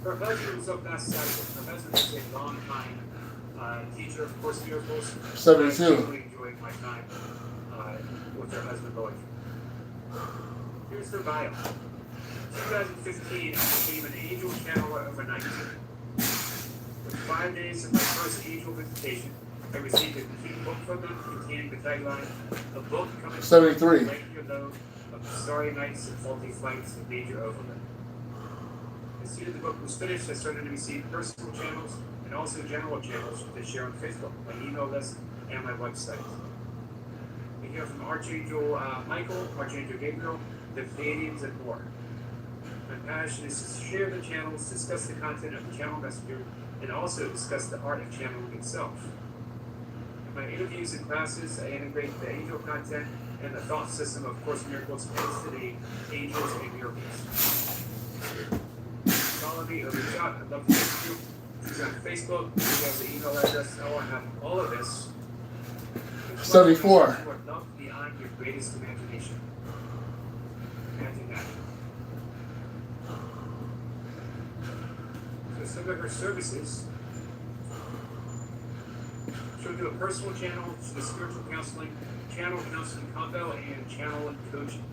her husband was up that side. Her husband is a long-time teacher of Course in Miracles. 72. I really enjoyed my time with her husband going. Here's her bio. 2015, I became an angel channeler overnight. With 5 days of my first angel visitation, I received a complete book from them containing the tagline, "A book coming 73. to lighten your load of starry nights and faulty flights of major overload." As soon as the book was finished, I started to receive personal channels and also general channels to share on Facebook, my email list, and my website. We hear from Archangel Michael, Archangel Gabriel, the Pleiadians, and more. My passion is to share the channels, discuss the content of the channel messenger, and also discuss the art of channeling itself. In my interviews and classes, I integrate the angel content and the thought system of Course in Miracles into the angels and miracles. Follow me or reach out. I'd love to hear from you. She's on Facebook. We have the email address. I want to have all of this. 74. You are loved beyond your greatest imagination. Imagine that. So some of her services, she'll do a personal channel, the spiritual counseling, channel counseling combo, and channel and coaching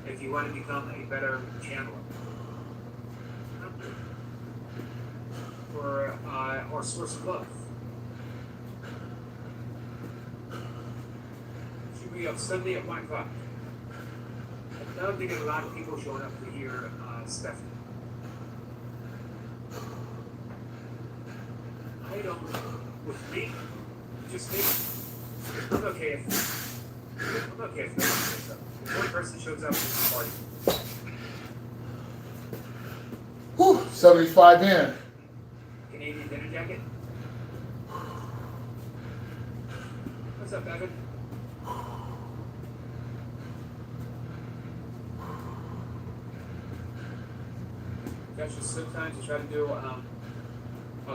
if you want to become a better channeler. Or source of love. She'll be up Sunday at 1 o'clock. I'd love to get a lot of people showing up to hear Stephanie. I don't, with me, just me, I'm okay if no one shows up. If one person shows up, it's a party. Whew, 75 in. Canadian dinner jacket. What's up, Evan? That's just sometimes I try to do on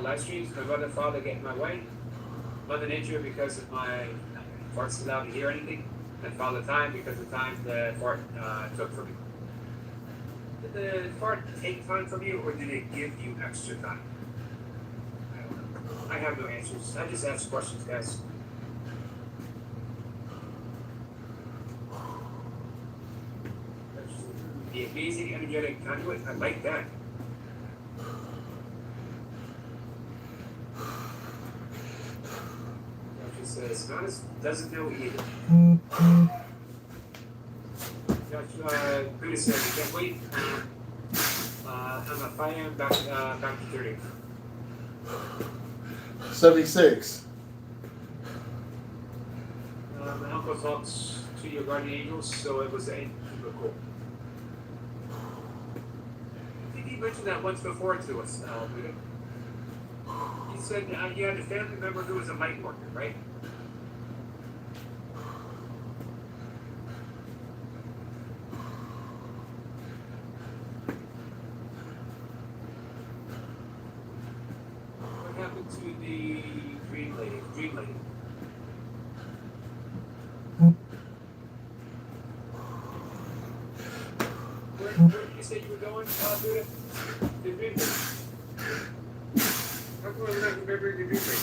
live streams. My mother and father get in my way. Mother Nature because of my fart's allowed to hear anything, and Father Time because of the time the fart took from me. Did the fart take time from you, or did it give you extra time? I don't know. I have no answers. I just ask questions, guys. The amazing energetic conduit. I like that. She says, Goddess doesn't know either. Buddha said, you can't wait. I'm a 5 a.m. back to 30. 76. My uncle talks to your guardian angels, so it was super cool. I think he mentioned that once before to us, Buddha. He said you had a family member who was a light worker, right? What happened to the dream lady? Where did you say you were going, Buddha? The dream lady. How come I'm not remembering the dream lady?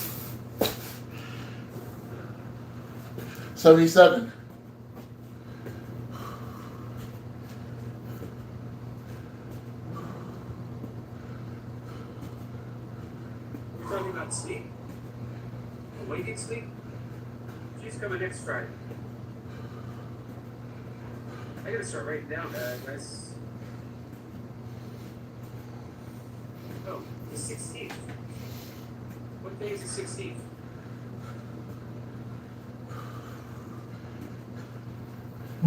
77. We're talking about sleep? Awakened sleep? She's coming next Friday. I gotta start writing down, guys. Oh, the 16th. What day is the 16th? I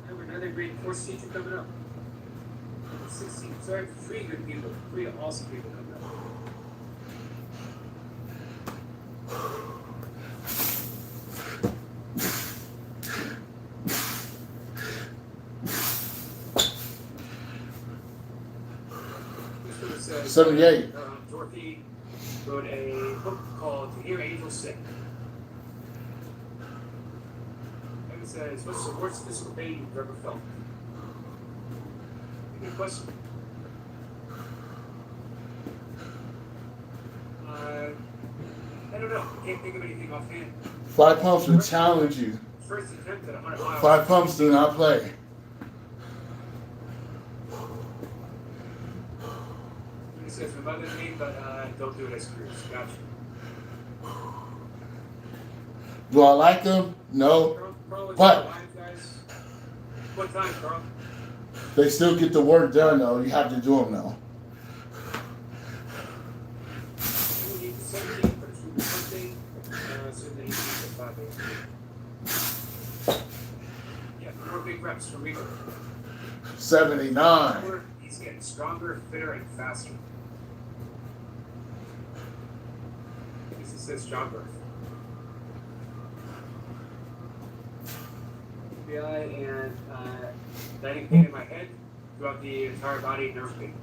have another great course teacher coming up. The 16th. So I have 3 good people, 3 awesome people coming up. This was, 78. Dorothy wrote a book called To Hear Angels Sing. It says, what's the worst physical pain you've ever felt? Good question. I don't know. I can't think of anything offhand. 5 pumps will challenge you. First attempt at 100 miles. 5 pumps do not play. says my mother's name, but don't do it as Cruz. Gotcha. Do I like them? No. Carl is But- alive, guys. What time, Carl? They still get the work done though. You have to do them though. We need 17 for the Sunday. So the 18th at 5 a.m. Yeah, more big reps for Rico. 79. He's getting stronger, fitter, and faster. This says job growth. PI and nighting pain in my head throughout the entire body, nerve pain.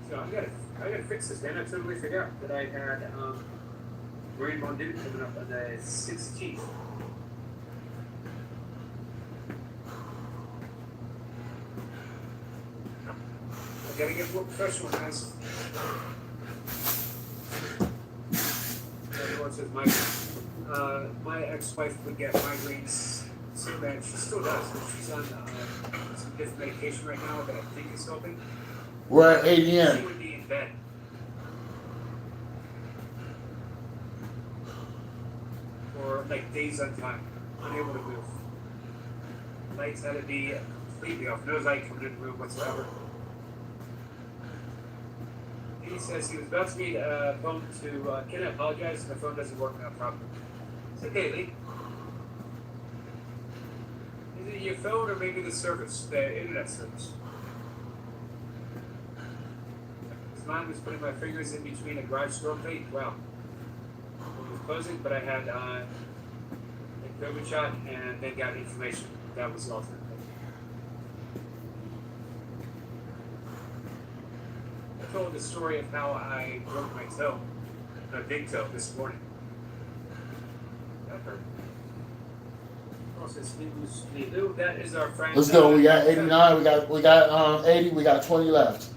So I gotta fix this, man. I totally forgot that I had Marine Bond Dude coming up on the 16th. I gotta get more professional, guys. Everyone says my ex-wife would get migraines so bad. She still does. She's on some different medication right now that I think is helping. We're at She 80 would be in bed for like days on time, unable to move. Lights had to be completely off. No light coming in the room whatsoever. He says he was about to meet a phone to Ken. I apologize, my phone doesn't work out properly. It's okay, Lee. Is it your phone or maybe the service, the internet service? Mine was putting my fingers in between a garage door plate. Wow. It was closing, but I had a COVID shot and then got information. That was the ultimate thing. I told the story of how I broke my toe, my big toe, this morning. That hurt. That is our friend. Let's go. We got 89. We got 80. We got 20 left.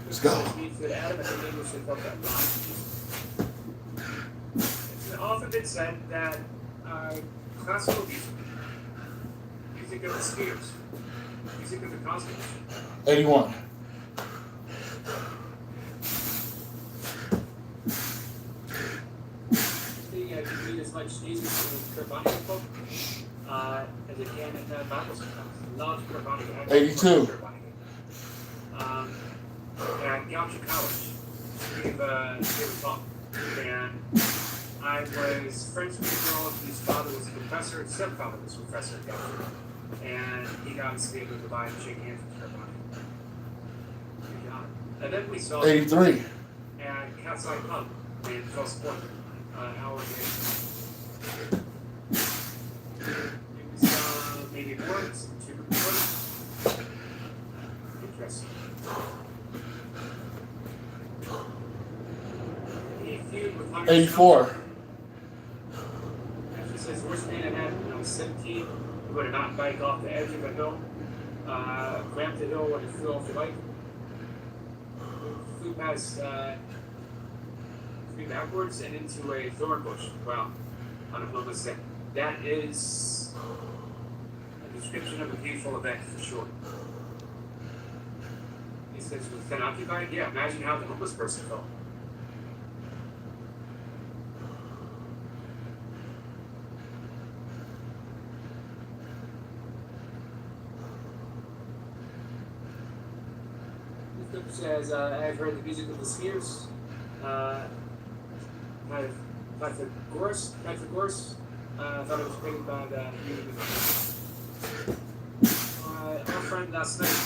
Let's go. It's often been said that classical music of the spheres, music of the cosmos. 81. I can read as much Jesus and Qurbani book as I can in the Bible sometimes. Love Qurbani. 82. At Gaucho College, we gave a talk, and I was friends with a girl whose father was a professor, his stepfather was a professor at Gaucho, and he got us to be able to buy and shake hands with Qurbani. And then we saw 83. at Cat's Eye Pub in Fell's Point, hour later. We saw maybe more, some two reports. Interesting. 84. Actually says worst pain I had when I was 17. I would have knocked bike off the edge of a hill, ramped the hill when it flew off the bike. Flew past, flew backwards and into a thorn bush. Wow, on a homeless day. That is a description of a painful event for sure. He says, was 10 occupied? Yeah, imagine how the homeless person felt. Says, I've heard the music of the spheres. Pythagoras. I thought it was created by the our friend last night,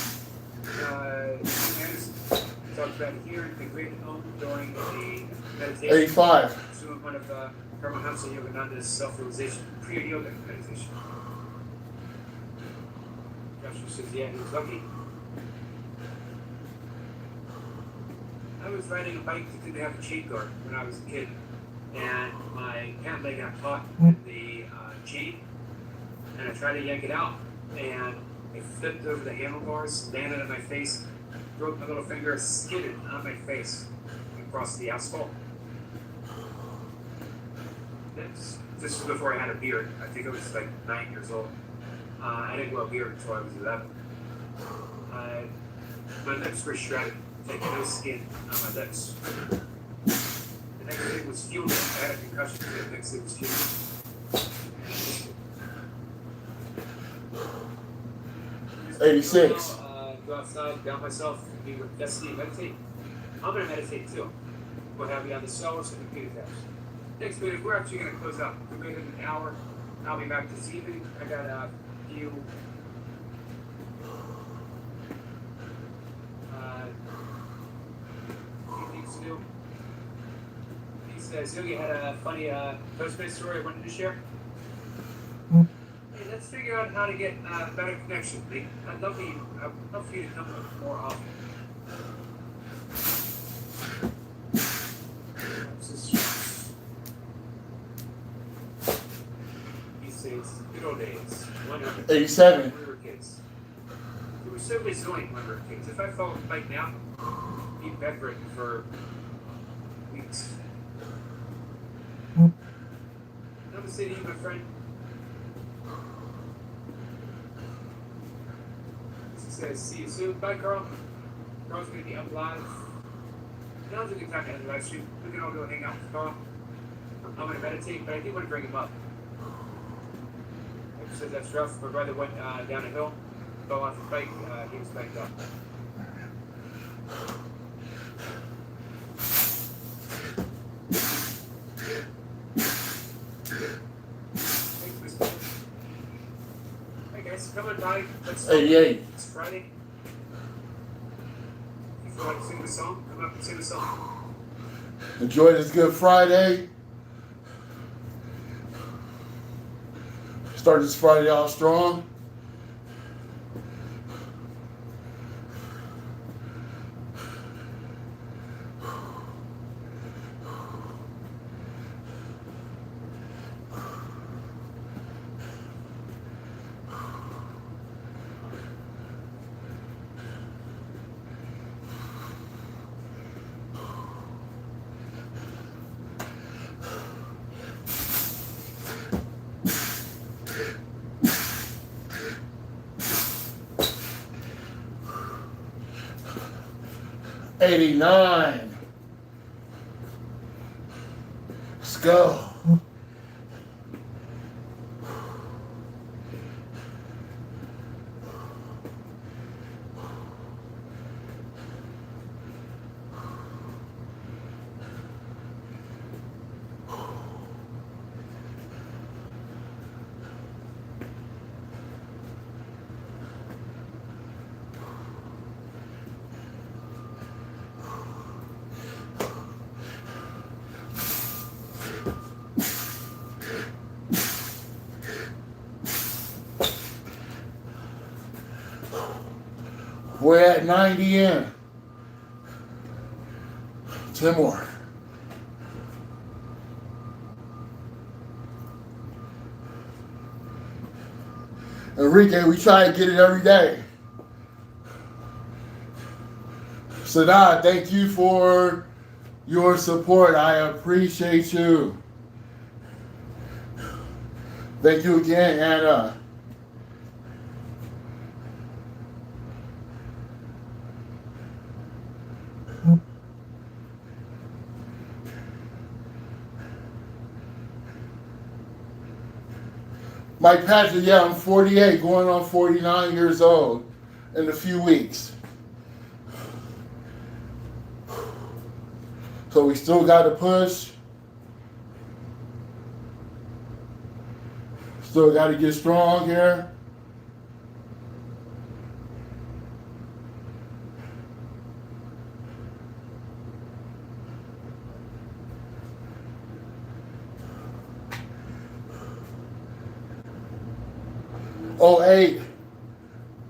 talked about hearing the great home during the meditation. 85. Doing one of Paramahansa Yogananda's self-realization, pre-yoga meditation. Joshua says, yeah, he was lucky. I was riding a bike that didn't have a chain guard when I was a kid, and my pant leg got caught in the chain, and I tried to yank it out, and it flipped over the handlebars, landed on my face, broke my little finger, skidded on my face, and across the asphalt. This was before I had a beard. I think I was like 9 years old. I didn't grow a beard until I was 11. My lips were shredded, like no skin on my lips. And everything was fuming. I had a concussion, so the next thing was fuming. 86. Go outside, down myself, be with Destiny, meditate. I'm gonna meditate too. We'll have you on the cells and the computer tabs. Thanks, man. We're actually gonna close out. We're in an hour. I'll be back this evening. I got a few things to do. He says, Yogi had a funny Postmates story I wanted to share. Hey, let's figure out how to get better connection. I'd love for you to come more often. He says, good old days. 87. When we were kids. We were so resilient when we were kids. If I fell on a bike now, I'd be bedridden for weeks. I'm gonna say to you, my friend. He says, see you soon. Bye, Carl. Carl's gonna be up live. Now's a good time to end the live stream. We can all go hang out with Carl. I'm gonna meditate, but I do want to bring him up. Like I said, that's rough. My brother went down a hill, fell off his bike. He was biked up. Hey guys, come on by. Let's 88. It's Friday. If you want to sing the song, come up and sing the song. Enjoy this Good Friday. Start this Friday off strong. $89. Let's go. We're at 90 in. 10 more. Enrique, we try to get it every day. Sadad, thank you for your support. I appreciate you. Thank you again, Anna. Mike Patrick, yeah, I'm 48, going on 49 years old in a few weeks. So we still got to push. Still got to get strong here. Oh, 08,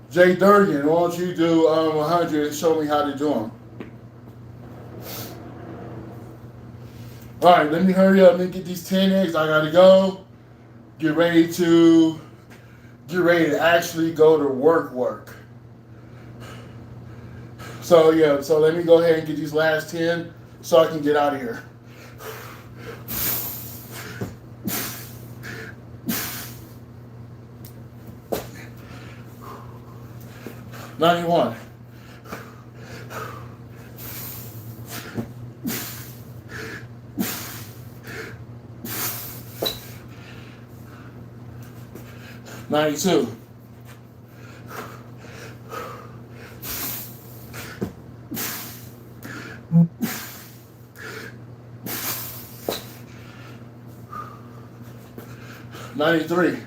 Jay Durgan, why don't you do 100 and show me how to do them? All right, let me hurry up and get these 10 eggs. I gotta go. Get ready to actually go to work. So yeah, so let me go ahead and get these last 10 so I can get out of here. $91. $92. $93.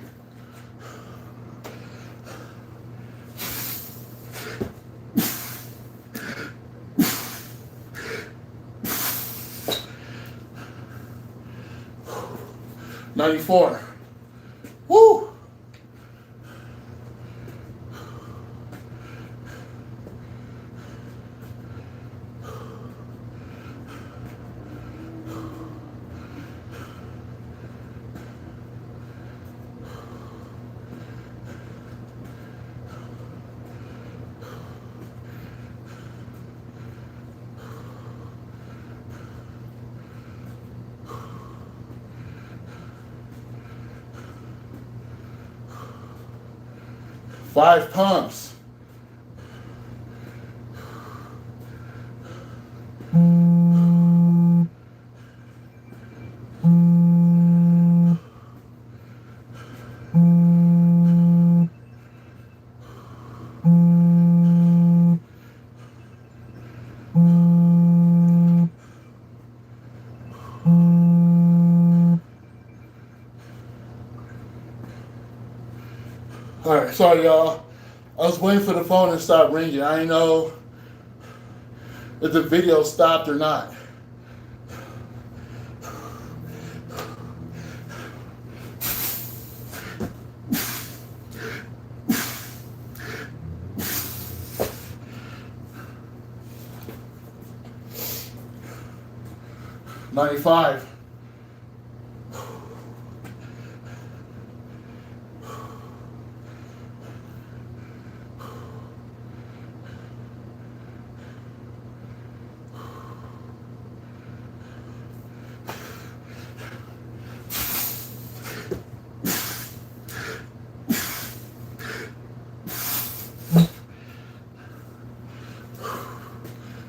$94. Woo! Five pumps. All right, sorry y'all. I was waiting for the phone to stop ringing. I didn't know if the video stopped or not. $95.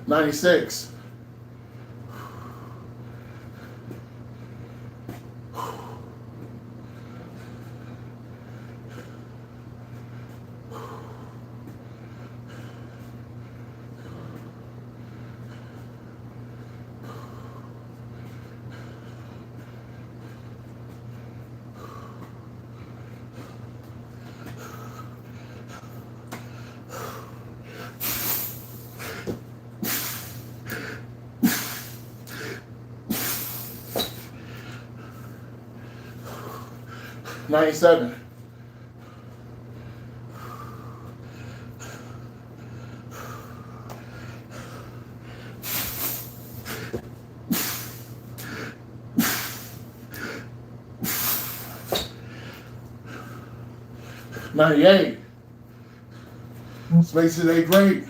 $96. $97. $98. This makes today great.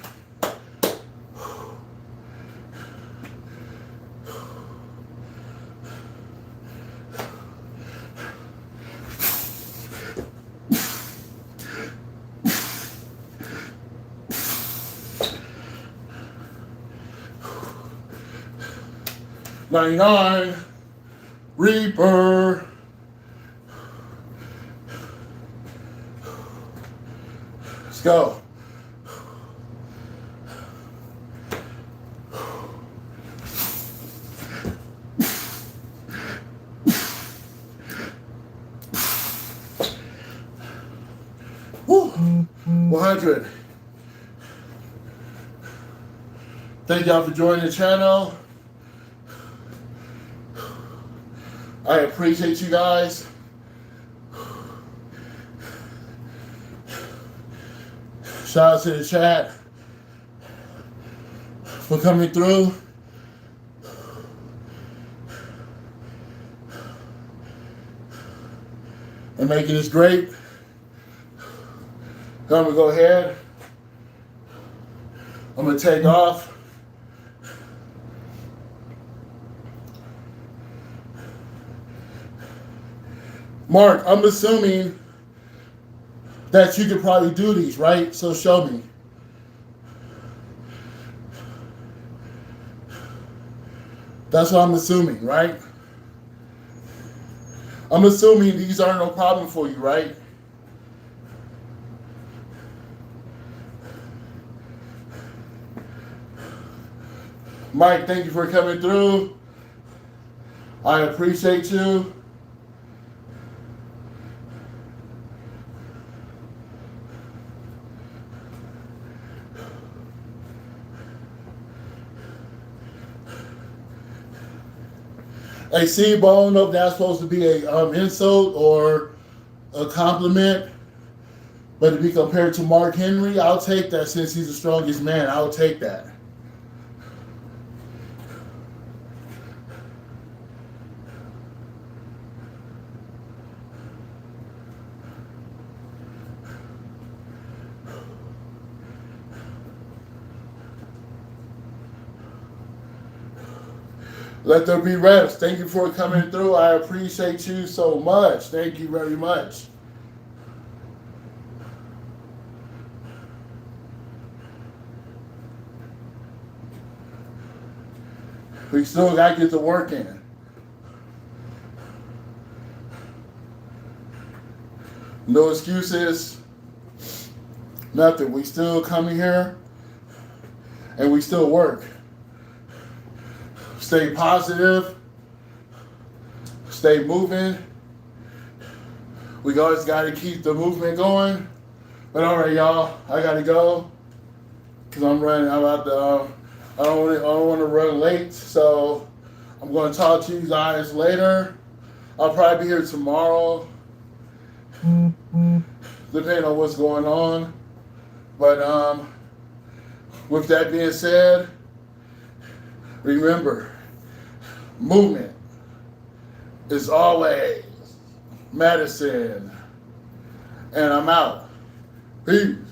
$99. Reaper. Let's go. Woo. 100. Thank y'all for joining the channel. I appreciate you guys. Shout out to the chat for coming through. And making this great. I'm gonna go ahead. I'm gonna take off. Mark, I'm assuming that you could probably do these, right? So show me. That's what I'm assuming, right? I'm assuming these are no problem for you, right? Mike, thank you for coming through. I appreciate you. Hey, see, but I don't know if that's supposed to be a insult or a compliment, but to be compared to Mark Henry, I'll take that since he's the strongest man. I'll take that. Let there be reps. Thank you for coming through. I appreciate you so much. Thank you very much. We still got to get the work in. No excuses. Nothing. We still come here and we still work. Stay positive. Stay moving. We always got to keep the movement going. But all right, y'all, I got to go because I'm running. I'm about to. I don't want to run late, so I'm going to talk to you guys later. I'll probably be here tomorrow, depending on what's going on. But with that being said, remember, movement is always medicine. And I'm out. Peace.